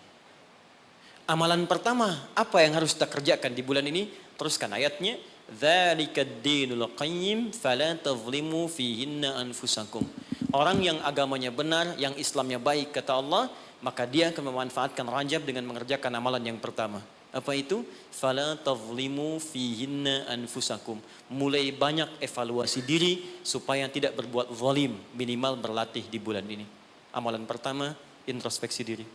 Amalan pertama, apa yang harus kita kerjakan di bulan ini? Teruskan ayatnya. Dzalikad dinul qayyim fala tazlimu fihinna anfusakum. Orang yang agamanya benar, yang Islamnya baik kata Allah, maka dia akan memanfaatkan Rajab dengan mengerjakan amalan yang pertama. Apa itu? Fala tazlimu fihinna anfusakum. Mulai banyak evaluasi diri supaya tidak berbuat zalim, minimal berlatih di bulan ini. Amalan pertama, introspeksi diri.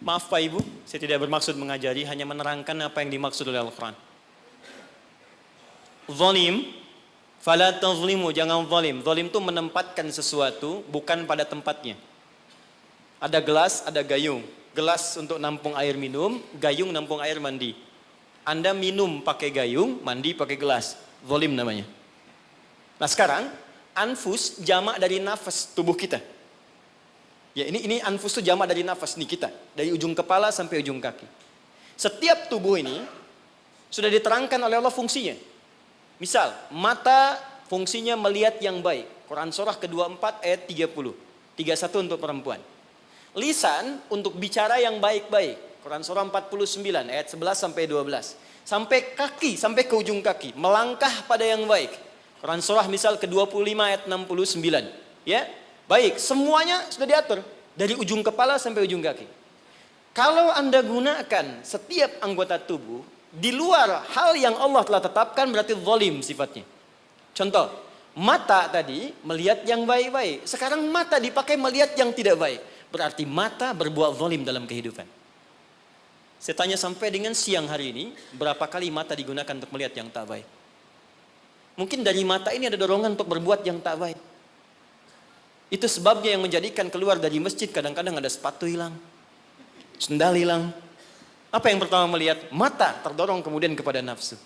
Maaf Pak Ibu, saya tidak bermaksud mengajari, hanya menerangkan apa yang dimaksud oleh Al-Quran. Zalim, fala tazlimu, jangan zalim. Zalim itu menempatkan sesuatu bukan pada tempatnya. Ada gelas, ada gayung. Gelas untuk nampung air minum, gayung nampung air mandi. Anda minum pakai gayung, mandi pakai gelas. Zalim namanya. Nah sekarang, anfus jamak dari nafas tubuh kita. Ya ini anfus itu jamak dari nafas nih kita. Dari ujung kepala sampai ujung kaki. Setiap tubuh ini sudah diterangkan oleh Allah fungsinya. Misal, mata fungsinya melihat yang baik. Quran surah ke-24 ayat 30. 31 untuk perempuan. Lisan untuk bicara yang baik-baik. Quran surah 49 ayat 11 sampai 12. Sampai kaki, sampai ke ujung kaki. Melangkah pada yang baik. Quran surah misal ke-25 ayat 69. Ya, baik, semuanya sudah diatur. Dari ujung kepala sampai ujung kaki. Kalau Anda gunakan setiap anggota tubuh di luar hal yang Allah telah tetapkan, berarti zalim sifatnya. Contoh, mata tadi melihat yang baik-baik. Sekarang mata dipakai melihat yang tidak baik. Berarti mata berbuat zalim dalam kehidupan. Saya tanya sampai dengan siang hari ini, berapa kali mata digunakan untuk melihat yang tak baik? Mungkin dari mata ini ada dorongan untuk berbuat yang tak baik. Itu sebabnya yang menjadikan keluar dari masjid kadang-kadang ada sepatu hilang, sendal hilang. Apa yang pertama melihat? Mata terdorong kemudian kepada nafsu.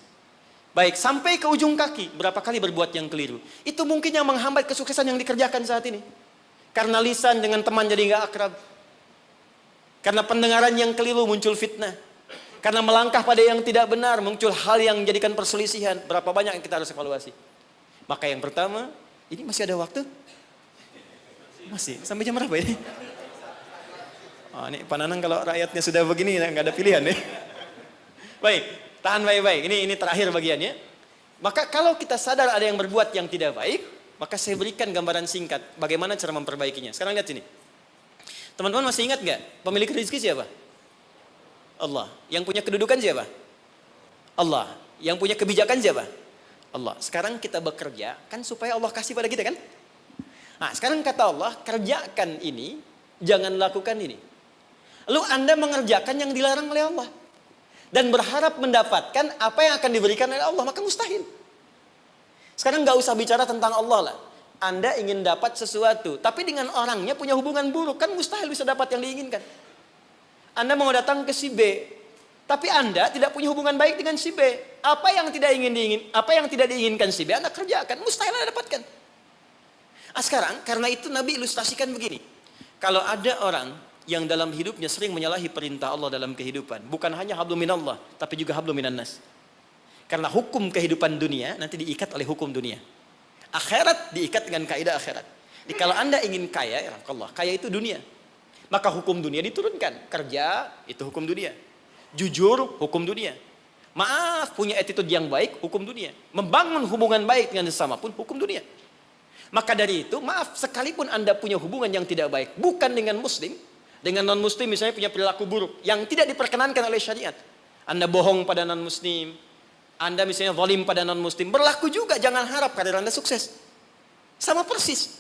Baik, sampai ke ujung kaki, berapa kali berbuat yang keliru. Itu mungkin yang menghambat kesuksesan yang dikerjakan saat ini. Karena lisan dengan teman jadi nggak akrab. Karena pendengaran yang keliru muncul fitnah. Karena melangkah pada yang tidak benar muncul hal yang menjadikan perselisihan. Berapa banyak yang kita harus evaluasi. Maka yang pertama, ini masih ada waktu? Masih, sampai jam berapa ini? Oh, ini Pak Nanang kalau rakyatnya sudah begini nggak ada pilihan nih. Baik, tahan baik-baik. Ini terakhir bagiannya. Maka kalau kita sadar ada yang berbuat yang tidak baik, maka saya berikan gambaran singkat bagaimana cara memperbaikinya. Sekarang lihat sini. Teman-teman masih ingat nggak pemilik rezeki siapa? Allah. Yang punya kedudukan siapa? Allah. Yang punya kebijakan siapa? Allah. Sekarang kita bekerja kan supaya Allah kasih pada kita kan? Nah, sekarang kata Allah, kerjakan ini, jangan lakukan ini. Lalu Anda mengerjakan yang dilarang oleh Allah. Dan berharap mendapatkan apa yang akan diberikan oleh Allah, maka mustahil. Sekarang nggak usah bicara tentang Allah lah. Anda ingin dapat sesuatu, tapi dengan orangnya punya hubungan buruk, kan mustahil bisa dapat yang diinginkan. Anda mau datang ke si B, tapi Anda tidak punya hubungan baik dengan si B. Apa yang tidak diinginkan si B, Anda kerjakan, mustahil Anda dapatkan. Sekarang, karena itu Nabi ilustrasikan begini. Kalau ada orang yang dalam hidupnya sering menyalahi perintah Allah dalam kehidupan, bukan hanya hablum minallah, tapi juga hablum minannas. Karena hukum kehidupan dunia nanti diikat oleh hukum dunia. Akhirat diikat dengan kaidah akhirat. Jadi kalau Anda ingin kaya, ya Allah, kaya itu dunia. Maka hukum dunia diturunkan. Kerja itu hukum dunia. Jujur hukum dunia. Maaf, punya attitude yang baik hukum dunia. Membangun hubungan baik dengan sesama pun hukum dunia. Maka dari itu, maaf, sekalipun Anda punya hubungan yang tidak baik, bukan dengan muslim, dengan non-muslim misalnya punya perilaku buruk yang tidak diperkenankan oleh syariat. Anda bohong pada non-muslim, Anda misalnya zalim pada non-muslim, berlaku juga, jangan harap karir Anda sukses. Sama persis.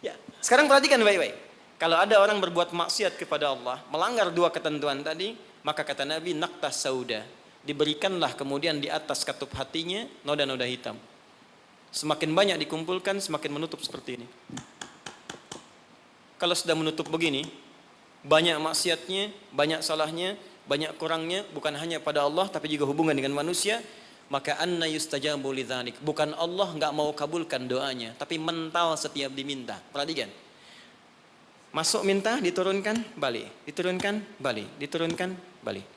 Ya, sekarang perhatikan baik-baik. Kalau ada orang berbuat maksiat kepada Allah, melanggar dua ketentuan tadi, maka kata Nabi, naqtas sauda, diberikanlah kemudian di atas katup hatinya noda-noda hitam. Semakin banyak dikumpulkan, semakin menutup seperti ini. Kalau sudah menutup begini, banyak maksiatnya, banyak salahnya, banyak kurangnya, bukan hanya pada Allah, tapi juga hubungan dengan manusia, maka anna yustajabu lidzalik. Bukan Allah nggak mau kabulkan doanya, tapi mental setiap diminta. Perhatikan. Masuk minta, diturunkan, balik. Diturunkan, balik. Diturunkan, balik.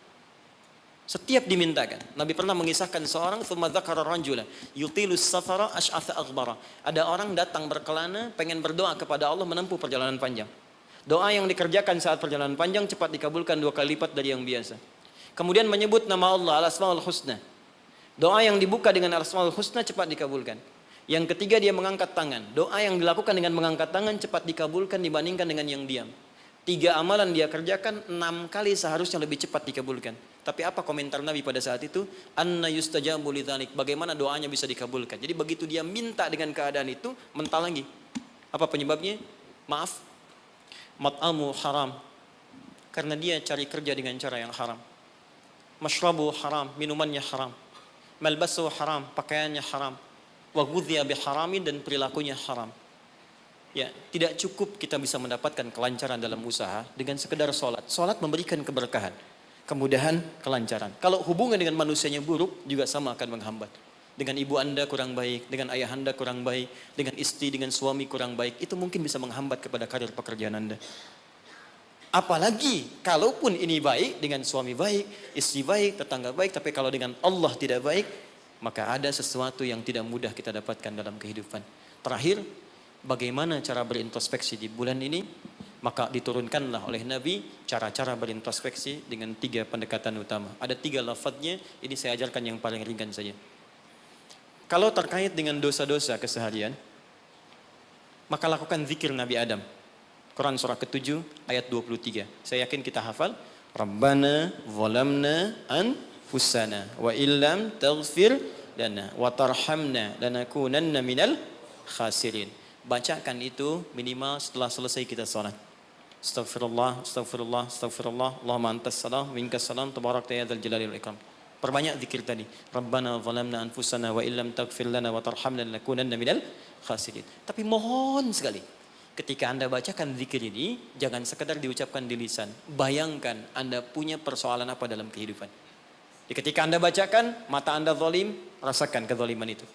Setiap dimintakan. Nabi pernah mengisahkan seorang, thumma dzakara rajula yutilus safara asy'atha aghbara. Ada orang datang berkelana, pengen berdoa kepada Allah menempuh perjalanan panjang. Doa yang dikerjakan saat perjalanan panjang cepat dikabulkan 2 kali lipat dari yang biasa. Kemudian menyebut nama Allah, Al-Asmaul Husna. Doa yang dibuka dengan Al-Asmaul Husna cepat dikabulkan. Yang ketiga dia mengangkat tangan. Doa yang dilakukan dengan mengangkat tangan cepat dikabulkan dibandingkan dengan yang diam. 3 amalan dia kerjakan 6 kali seharusnya lebih cepat dikabulkan. Tapi apa komentar Nabi pada saat itu? Anna yustajabu lidzalik. Bagaimana doanya bisa dikabulkan? Jadi begitu dia minta dengan keadaan itu, mental lagi. Apa penyebabnya? Maaf. Mat'amu haram. Karena dia cari kerja dengan cara yang haram. Mashrabu haram, minumannya haram. Malbasu haram, pakaiannya haram. Wa ghudhiya biharamin, dan perilakunya haram. Ya, tidak cukup kita bisa mendapatkan kelancaran dalam usaha dengan sekedar sholat. Sholat memberikan keberkahan, kemudahan, kelancaran. Kalau hubungan dengan manusianya buruk, juga sama akan menghambat. Dengan ibu Anda kurang baik, dengan ayah Anda kurang baik, dengan istri, dengan suami kurang baik, itu mungkin bisa menghambat kepada karir pekerjaan Anda. Apalagi kalaupun ini baik, dengan suami baik, istri baik, tetangga baik, tapi kalau dengan Allah tidak baik, maka ada sesuatu yang tidak mudah kita dapatkan dalam kehidupan. Terakhir, bagaimana cara berintrospeksi di bulan ini? Maka diturunkanlah oleh Nabi cara-cara berintrospeksi dengan 3 pendekatan utama. Ada 3 lafadznya, ini saya ajarkan yang paling ringan saja. Kalau terkait dengan dosa-dosa keseharian, maka lakukan zikir Nabi Adam. Quran surah ke-7 ayat 23. Saya yakin kita hafal. Rabbana zalamna anfusana wa illam taghfir lana wa tarhamna lanakunanna minal khasirin. Bacakan itu minimal setelah selesai kita salat. Astaghfirullah, astaghfirullah, astaghfirullah. Allahumma antas salam, minkas salam, tabarakta ya dzal jalali wal ikram. Perbanyak zikir tadi. Rabbana zalamna anfusana wa illam taghfir lana wa tarhamna lanakunanna minal khasirin. Tapi mohon sekali, ketika Anda bacakan zikir ini, jangan sekedar diucapkan di lisan. Bayangkan Anda punya persoalan apa dalam kehidupan. Jadi ketika Anda bacakan, mata Anda zalim, rasakan kezaliman itu.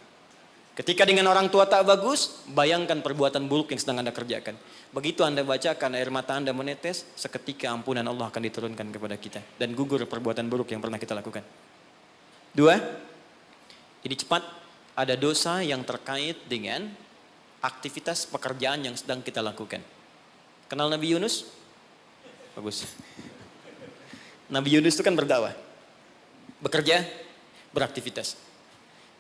Ketika dengan orang tua tak bagus, bayangkan perbuatan buruk yang sedang Anda kerjakan. Begitu Anda bacakan, air mata Anda menetes, seketika ampunan Allah akan diturunkan kepada kita. Dan gugur perbuatan buruk yang pernah kita lakukan. 2, ini cepat, ada dosa yang terkait dengan aktivitas pekerjaan yang sedang kita lakukan. Kenal Nabi Yunus? Bagus. Nabi Yunus itu kan berdakwah, bekerja, beraktivitas.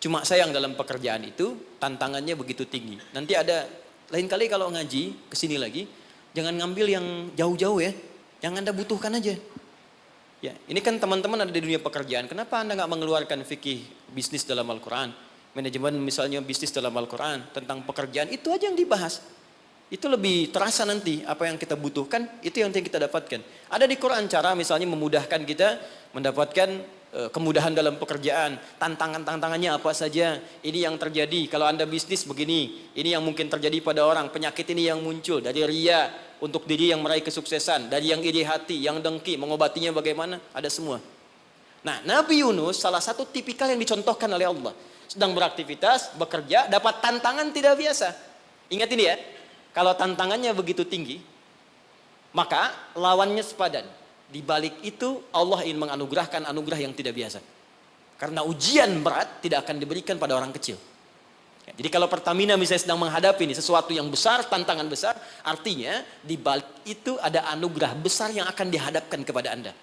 Cuma sayang dalam pekerjaan itu tantangannya begitu tinggi. Nanti ada lain kali kalau ngaji kesini lagi, jangan ngambil yang jauh-jauh ya, yang Anda butuhkan aja. Ya, ini kan teman-teman ada di dunia pekerjaan. Kenapa Anda nggak mengeluarkan fikih bisnis dalam Al-Quran, manajemen misalnya bisnis dalam Al-Quran tentang pekerjaan itu aja yang dibahas. Itu lebih terasa nanti apa yang kita butuhkan, itu yang kita dapatkan. Ada di Quran cara misalnya memudahkan kita mendapatkan kemudahan dalam pekerjaan. Tantangannya apa saja. Ini yang terjadi kalau Anda bisnis begini. Ini yang mungkin terjadi pada orang. Penyakit ini yang muncul dari ria untuk diri yang meraih kesuksesan. Dari yang iri hati, yang dengki, mengobatinya bagaimana. Ada semua. Nah, Nabi Yunus salah satu tipikal yang dicontohkan oleh Allah. Sedang beraktivitas, bekerja, dapat tantangan tidak biasa. Ingat ini ya. Kalau tantangannya begitu tinggi, maka lawannya sepadan. Di balik itu Allah ingin menganugerahkan anugerah yang tidak biasa. Karena ujian berat tidak akan diberikan pada orang kecil. Ya, jadi kalau Pertamina misalnya sedang menghadapi ini sesuatu yang besar, tantangan besar, artinya di balik itu ada anugerah besar yang akan dihadapkan kepada Anda.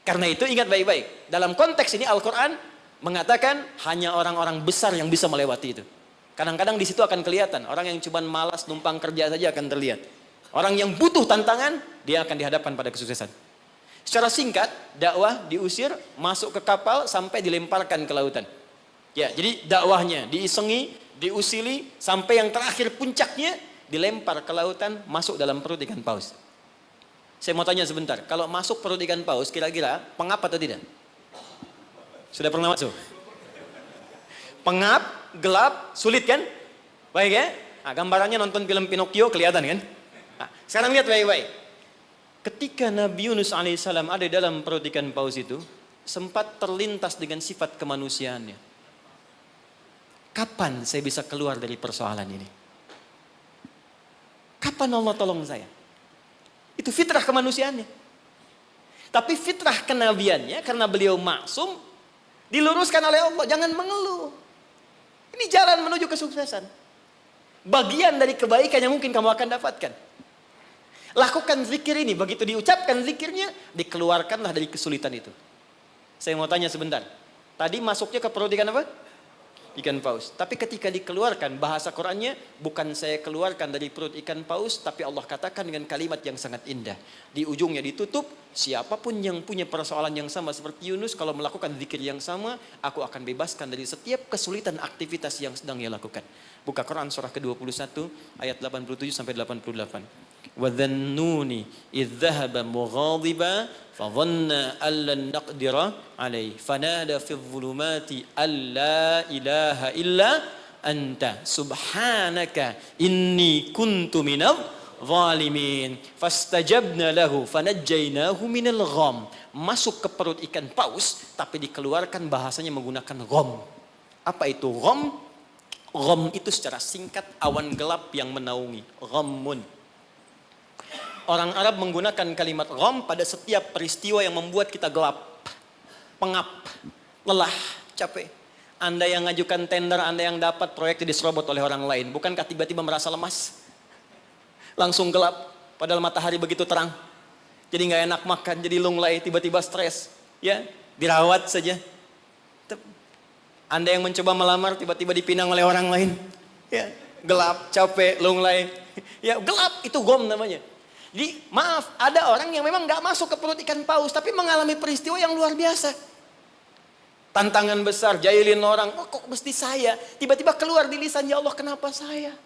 Karena itu ingat baik-baik. Dalam konteks ini Al-Quran mengatakan hanya orang-orang besar yang bisa melewati itu. Kadang-kadang di situ akan kelihatan. Orang yang cuma malas numpang kerja saja akan terlihat. Orang yang butuh tantangan, dia akan dihadapkan pada kesuksesan. Secara singkat, dakwah diusir, masuk ke kapal, sampai dilemparkan ke lautan. Ya, jadi dakwahnya diisengi, diusili, sampai yang terakhir puncaknya, dilempar ke lautan, masuk dalam perut ikan paus. Saya mau tanya sebentar, kalau masuk perut ikan paus, kira-kira pengap atau tidak? Sudah pernah masuk? Pengap, gelap, sulit kan? Baik ya? Nah, gambarannya nonton film Pinocchio kelihatan kan? Nah, sekarang lihat baik-baik. Ketika Nabi Yunus alaihissalam ada dalam perut ikan paus itu, sempat terlintas dengan sifat kemanusiaannya. Kapan saya bisa keluar dari persoalan ini? Kapan Allah tolong saya? Itu fitrah kemanusiaannya. Tapi fitrah kenabiannya, karena beliau maksum, diluruskan oleh Allah. Jangan mengeluh. Ini jalan menuju kesuksesan. Bagian dari kebaikan yang mungkin kamu akan dapatkan. Lakukan zikir ini. Begitu diucapkan zikirnya, dikeluarkanlah dari kesulitan itu. Saya mau tanya sebentar. Tadi masuknya ke perut ikan apa? Ikan paus. Tapi ketika dikeluarkan, bahasa Qurannya, bukan saya keluarkan dari perut ikan paus, tapi Allah katakan dengan kalimat yang sangat indah. Di ujungnya ditutup, siapapun yang punya persoalan yang sama seperti Yunus, kalau melakukan zikir yang sama, aku akan bebaskan dari setiap kesulitan aktivitas yang sedang ia lakukan. Buka Quran surah ke-21, ayat 87 sampai 88. وَذَنُّونِ إِذْ ذَهَبَ مُغَاضِبًا فَظَنَّ أَن لَّن نَّقْدِرَ عَلَيْهِ فَنَادَى فِي الظُّلُمَاتِ أَن لَّا إِلَٰهَ إِلَّا أَنتَ سُبْحَانَكَ إِنِّي كُنتُ مِنَ الظَّالِمِينَ فَاسْتَجَبْنَا لَهُ فَنَجَّيْنَاهُ مِنَ الْغَمِّ. Masuk ke perut ikan paus, tapi dikeluarkan bahasanya menggunakan gham. Apa itu gham? Gham itu secara singkat awan gelap yang menaungi. Ghammun. Orang Arab menggunakan kalimat gham pada setiap peristiwa yang membuat kita gelap, pengap, lelah, capek. Anda yang ngajukan tender, Anda yang dapat proyek diserobot oleh orang lain. Bukankah tiba-tiba merasa lemas? Langsung gelap, padahal matahari begitu terang. Jadi nggak enak makan, jadi lunglai, tiba-tiba stres. Ya, dirawat saja. Anda yang mencoba melamar, tiba-tiba dipinang oleh orang lain. Ya, gelap, capek, lunglai. Ya, gelap, itu gham namanya. Jadi maaf, ada orang yang memang gak masuk ke perut ikan paus, tapi mengalami peristiwa yang luar biasa. Tantangan besar, jahilin orang, oh, kok mesti saya? Tiba-tiba keluar di lisan, ya Allah kenapa saya?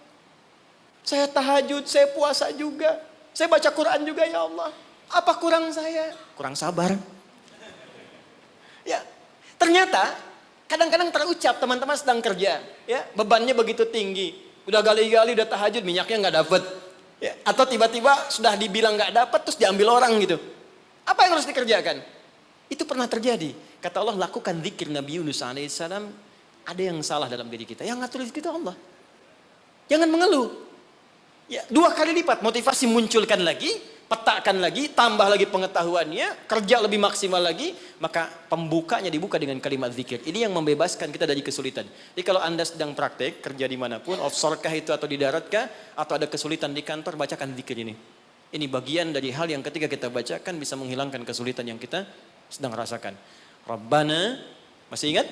Saya tahajud, saya puasa juga. Saya baca Quran juga ya Allah. Apa kurang saya? Kurang sabar. Ya, ternyata kadang-kadang terucap teman-teman sedang kerja. Ya, bebannya begitu tinggi. Udah gali-gali, udah tahajud, minyaknya gak dapet. Ya, atau tiba-tiba sudah dibilang gak dapat terus diambil orang gitu. Apa yang harus dikerjakan? Itu pernah terjadi. Kata Allah, lakukan zikir Nabi Yunus alaihissalam Ada yang salah dalam diri kita. Yang ngatur rezeki itu Allah. Jangan mengeluh. Ya, 2 kali lipat motivasi munculkan lagi, petakan lagi, tambah lagi pengetahuannya, kerja lebih maksimal lagi, maka pembukanya dibuka dengan kalimat zikir. Ini yang membebaskan kita dari kesulitan. Jadi kalau Anda sedang praktek, kerja dimanapun, offshore kah itu atau di darat kah, atau ada kesulitan di kantor, bacakan zikir ini. Ini bagian dari hal yang ketika kita bacakan bisa menghilangkan kesulitan yang kita sedang rasakan. Rabbana, masih ingat?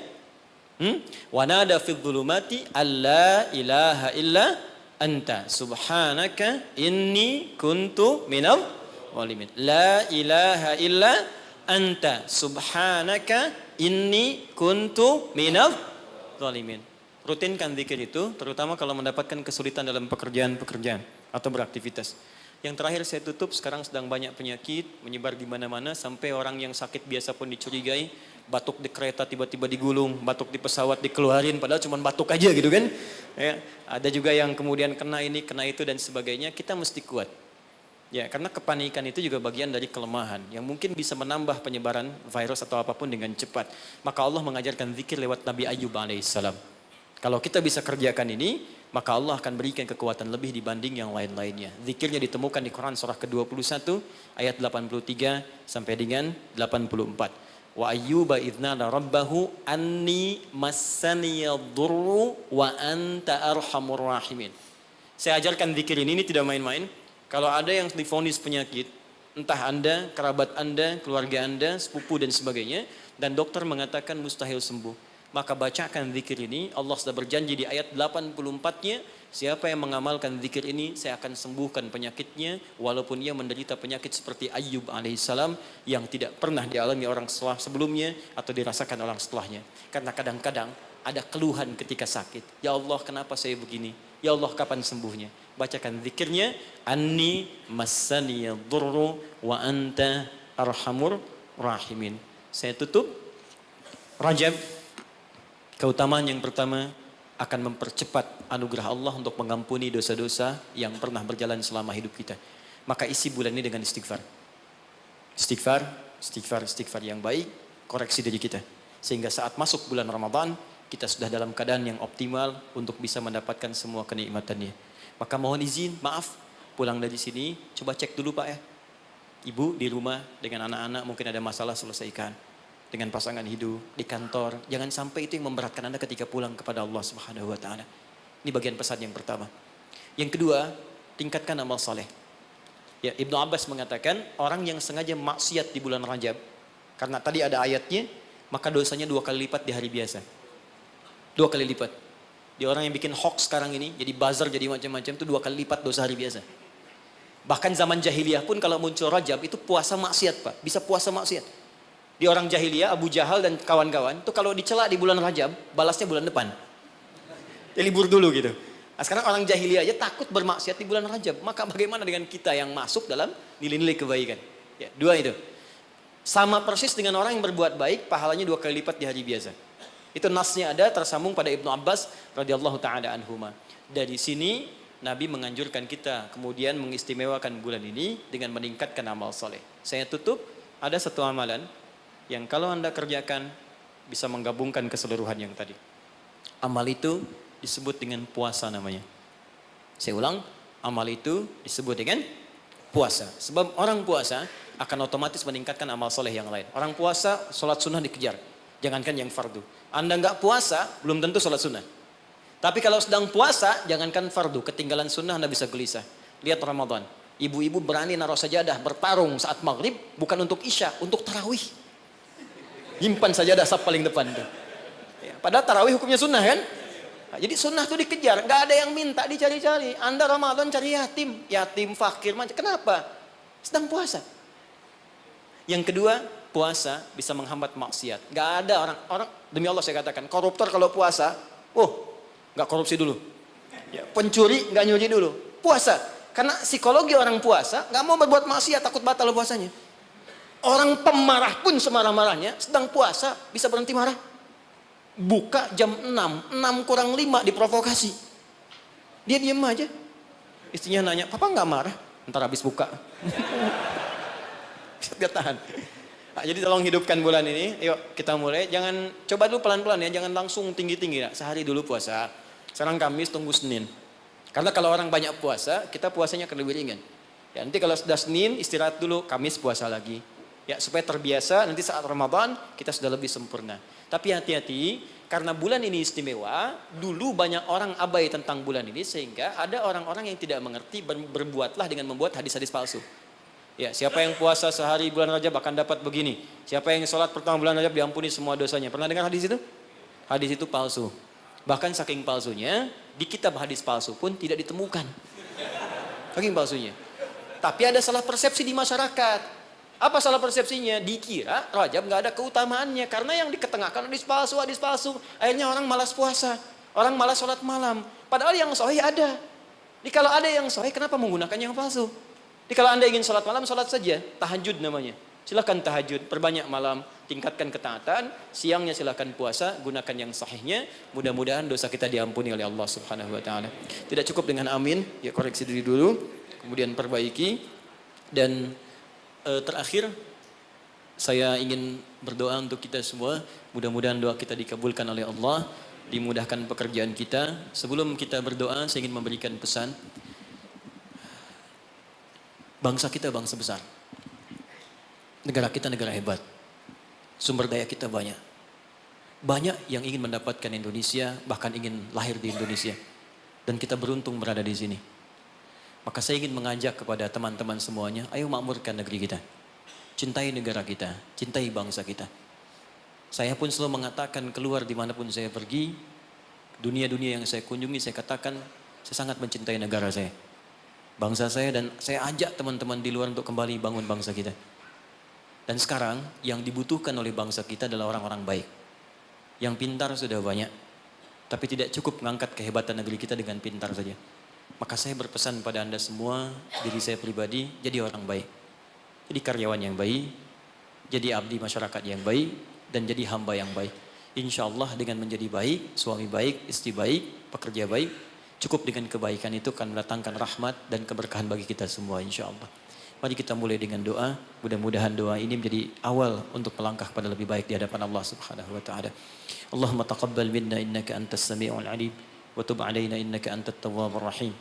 Wa nada fil dhulumati alla ilaha illa anta subhanaka inni kuntu minal zalimin. La ilaha illa anta subhanaka inni kuntu minal zalimin. Rutinkan zikir itu, terutama kalau mendapatkan kesulitan dalam pekerjaan-pekerjaan atau beraktivitas. Yang terakhir saya tutup, sekarang sedang banyak penyakit menyebar di mana-mana sampai orang yang sakit biasa pun dicurigai, batuk di kereta tiba-tiba digulung, batuk di pesawat dikeluarin padahal cuma batuk aja gitu kan. Ya, ada juga yang kemudian kena ini, kena itu dan sebagainya. Kita mesti kuat. Ya, karena kepanikan itu juga bagian dari kelemahan yang mungkin bisa menambah penyebaran virus atau apapun dengan cepat. Maka Allah mengajarkan zikir lewat Nabi Ayyub alaihissalam. Kalau kita bisa kerjakan ini, maka Allah akan berikan kekuatan lebih dibanding yang lain-lainnya. Zikirnya ditemukan di Quran surah ke-21 ayat 83 sampai dengan 84. Wa ayyuba idznada rabbahu anni massaniyadurru wa anta arhamur rahimin. Saya ajarkan zikir ini tidak main-main. Kalau ada yang divonis penyakit, entah Anda, kerabat Anda, keluarga Anda, sepupu dan sebagainya, dan dokter mengatakan mustahil sembuh, maka bacakan zikir ini. Allah sudah berjanji di ayat 84-nya, siapa yang mengamalkan zikir ini, saya akan sembuhkan penyakitnya, walaupun ia menderita penyakit seperti Ayyub alaihissalam yang tidak pernah dialami orang sebelumnya atau dirasakan orang setelahnya. Karena kadang-kadang ada keluhan ketika sakit. Ya Allah, kenapa saya begini? Ya Allah, kapan sembuhnya? Bacakan zikirnya, anni massaniyadurru wa anta arhamur rahimin. Saya tutup. Rajab, keutamaan yang pertama akan mempercepat anugerah Allah untuk mengampuni dosa-dosa yang pernah berjalan selama hidup kita. Maka isi bulan ini dengan istighfar. Istighfar yang baik, koreksi diri kita. Sehingga saat masuk bulan Ramadan, kita sudah dalam keadaan yang optimal untuk bisa mendapatkan semua kenikmatannya. Maka mohon izin, maaf, pulang dari sini, coba cek dulu Pak ya. Ibu di rumah dengan anak-anak mungkin ada masalah, selesaikan. Dengan pasangan hidup, di kantor. Jangan sampai itu yang memberatkan Anda ketika pulang kepada Allah Subhanahu wa Ta'ala. Ini bagian pesan yang pertama. Yang kedua, tingkatkan amal saleh. Ya, Ibnu Abbas mengatakan, orang yang sengaja maksiat di bulan Rajab, karena tadi ada ayatnya, maka dosanya 2 kali lipat di hari biasa. 2 kali lipat. Di orang yang bikin hoax sekarang ini, jadi buzzer, jadi macam-macam, itu 2 kali lipat dosa hari biasa. Bahkan zaman jahiliyah pun kalau muncul Rajab, itu puasa maksiat Pak. Bisa puasa maksiat. Di orang jahiliyah, Abu Jahal dan kawan-kawan, itu kalau dicela di bulan Rajab, balasnya bulan depan. Ya libur dulu gitu. Nah, sekarang orang jahiliyah aja takut bermaksiat di bulan Rajab. Maka bagaimana dengan kita yang masuk dalam nilai-nilai kebaikan? Ya, 2 itu. Sama persis dengan orang yang berbuat baik, pahalanya 2 kali lipat di hari biasa. Itu nasnya ada tersambung pada Ibnu Abbas radhiyallahu taala anhuma. Dari sini Nabi menganjurkan kita kemudian mengistimewakan bulan ini dengan meningkatkan amal soleh. Saya tutup, ada satu amalan yang kalau Anda kerjakan bisa menggabungkan keseluruhan yang tadi. Amal itu disebut dengan puasa namanya. Saya ulang, amal itu disebut dengan puasa. Sebab orang puasa akan otomatis meningkatkan amal soleh yang lain. Orang puasa, sholat sunnah dikejar. Jangankan yang fardu. Anda nggak puasa, belum tentu sholat sunnah. Tapi kalau sedang puasa, jangankan fardu. Ketinggalan sunnah Anda bisa gelisah. Lihat Ramadan. Ibu-ibu berani naruh sajadah, bertarung saat maghrib, bukan untuk isya, untuk tarawih. Nyimpan sajadah saf paling depan tuh. Ya, padahal tarawih hukumnya sunnah kan? Nah, jadi sunnah tuh dikejar, nggak ada yang minta dicari-cari. Anda Ramadan cari yatim fakir macam. Kenapa? Sedang puasa. Yang kedua, puasa bisa menghambat maksiat. Nggak ada orang demi Allah saya katakan, koruptor kalau puasa, nggak korupsi dulu. Ya, pencuri nggak nyuri dulu. Puasa, karena psikologi orang puasa nggak mau berbuat maksiat, takut batal puasanya. Orang pemarah pun semarah-marahnya, sedang puasa bisa berhenti marah. Buka jam 6 kurang 5 diprovokasi. Dia diam aja. Istrinya nanya, papa nggak marah? Ntar habis buka. Dia tahan. Nah, jadi tolong hidupkan bulan ini. Yuk kita mulai. Jangan coba dulu pelan-pelan ya. Jangan langsung tinggi-tinggi. Ya. Sehari dulu puasa. Sekarang Kamis tunggu Senin. Karena kalau orang banyak puasa, kita puasanya akan lebih ringan. Ya, nanti kalau sudah Senin istirahat dulu, Kamis puasa lagi. Ya supaya terbiasa. Nanti saat Ramadan kita sudah lebih sempurna. Tapi hati-hati. Karena bulan ini istimewa. Dulu banyak orang abai tentang bulan ini. Sehingga ada orang-orang yang tidak mengerti. Berbuatlah dengan membuat hadis-hadis palsu. Ya, siapa yang puasa sehari bulan Rajab akan dapat begini. Siapa yang sholat pertama bulan Rajab diampuni semua dosanya. Pernah dengar hadis itu? Hadis itu palsu. Bahkan saking palsunya, di kitab hadis palsu pun tidak ditemukan. Saking palsunya. Tapi ada salah persepsi di masyarakat. Apa salah persepsinya? Dikira Rajab nggak ada keutamaannya. Karena yang diketengahkan hadis palsu, hadis palsu. Akhirnya orang malas puasa. Orang malas sholat malam. Padahal yang sahih ada. Jadi kalau ada yang sahih, kenapa menggunakan yang palsu? Jadi kalau Anda ingin sholat malam, sholat saja. Tahajud namanya. Silakan tahajud, perbanyak malam, tingkatkan ketaatan. Siangnya silakan puasa, gunakan yang sahihnya. Mudah-mudahan dosa kita diampuni oleh Allah Subhanahu Wa Taala. Tidak cukup dengan amin, ya koreksi diri dulu, kemudian perbaiki. Dan terakhir, saya ingin berdoa untuk kita semua. Mudah-mudahan doa kita dikabulkan oleh Allah, dimudahkan pekerjaan kita. Sebelum kita berdoa, saya ingin memberikan pesan. Bangsa kita bangsa besar. Negara kita negara hebat. Sumber daya kita banyak. Banyak yang ingin mendapatkan Indonesia, bahkan ingin lahir di Indonesia. Dan kita beruntung berada di sini. Maka saya ingin mengajak kepada teman-teman semuanya, ayo makmurkan negeri kita. Cintai negara kita, cintai bangsa kita. Saya pun selalu mengatakan keluar dimanapun saya pergi, dunia-dunia yang saya kunjungi, saya katakan, saya sangat mencintai negara saya. Bangsa saya, dan saya ajak teman-teman di luar untuk kembali bangun bangsa kita. Dan sekarang yang dibutuhkan oleh bangsa kita adalah orang-orang baik. Yang pintar sudah banyak, tapi tidak cukup mengangkat kehebatan negeri kita dengan pintar saja. Maka saya berpesan pada Anda semua, diri saya pribadi, jadi orang baik. Jadi karyawan yang baik, jadi abdi masyarakat yang baik, dan jadi hamba yang baik. Insya Allah dengan menjadi baik, suami baik, istri baik, pekerja baik, cukup dengan kebaikan itu akan mendatangkan rahmat dan keberkahan bagi kita semua insya Allah. Mari kita mulai dengan doa. Mudah-mudahan doa ini menjadi awal untuk melangkah pada lebih baik di hadapan Allah Subhanahu Wa Taala. Allahumma taqabbal minna innaka antas sami'ul alim wa tub alaina innaka antat tawwabur rahim.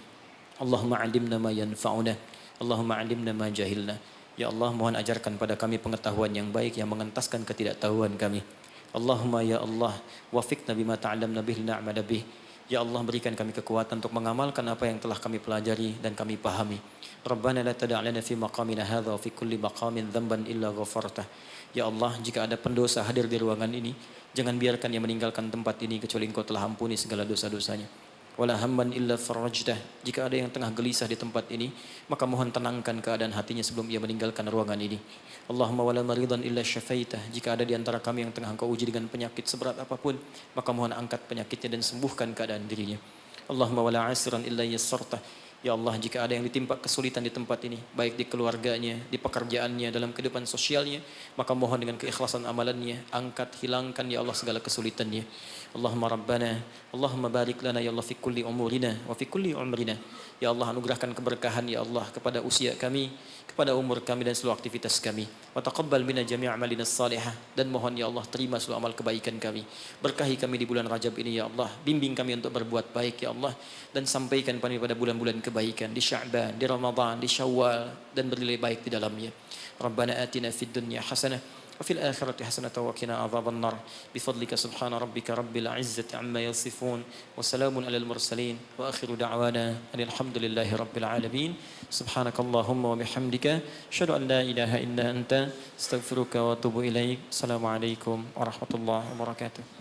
Allahumma 'allimna ma yanfa'una. Allahumma 'allimna ma jahilna. Ya Allah, mohon ajarkan pada kami pengetahuan yang baik yang mengentaskan ketidaktahuan kami. Allahumma ya Allah, wafiqna bima ta'allamna bihi na'mala bih. Ya Allah, berikan kami kekuatan untuk mengamalkan apa yang telah kami pelajari dan kami pahami. Rabbana la tada' lana fi maqamina hadha wa fi kulli maqamin dhanban illa ghafartah. Ya Allah, jika ada pendosa hadir di ruangan ini, jangan biarkan dia meninggalkan tempat ini kecuali Engkau telah ampuni segala dosa-dosanya. Wala hamman illa farajtah. Jika ada yang tengah gelisah di tempat ini, maka mohon tenangkan keadaan hatinya sebelum ia meninggalkan ruangan ini. Allahumma wala maridan illa syafaitah. Jika ada di antara kami yang tengah Engkau uji dengan penyakit seberat apapun, maka mohon angkat penyakitnya dan sembuhkan keadaan dirinya. Allahumma wala asiran illa yassartah. Ya Allah, jika ada yang ditimpa kesulitan di tempat ini, baik di keluarganya, di pekerjaannya, dalam kehidupan sosialnya, maka mohon dengan keikhlasan amalannya, angkat, hilangkan ya Allah segala kesulitannya. Allahumma Rabbana, Allahumma barik lana ya Allah fi kulli umurina wa fi kulli umrina. Ya Allah, anugerahkan keberkahan ya Allah kepada usia kami, kepada umur kami dan seluruh aktivitas kami. Wa taqabbal minna jami' a'malina salihah, dan mohon ya Allah terima seluruh amal kebaikan kami. Berkahi kami di bulan Rajab ini ya Allah, bimbing kami untuk berbuat baik ya Allah, dan sampaikan kami pada bulan-bulan kebaikan di Sya'ban, di Ramadan, di Syawal, dan bernilai baik di dalamnya. Rabbana atina fid dunya hasanah wa fil akhirati hasanah wa qina adzaban nar. Bifadlika subhana rabbika rabbil izzati amma yasifun wa salamun alal mursalin wa akhiru da'wana alhamdulillahi rabbil alamin. Subhanakallahumma wa bihamdika asyhadu an la ilaha illa anta astaghfiruka wa atubu ilaik. Assalamualaikum warahmatullahi wabarakatuh.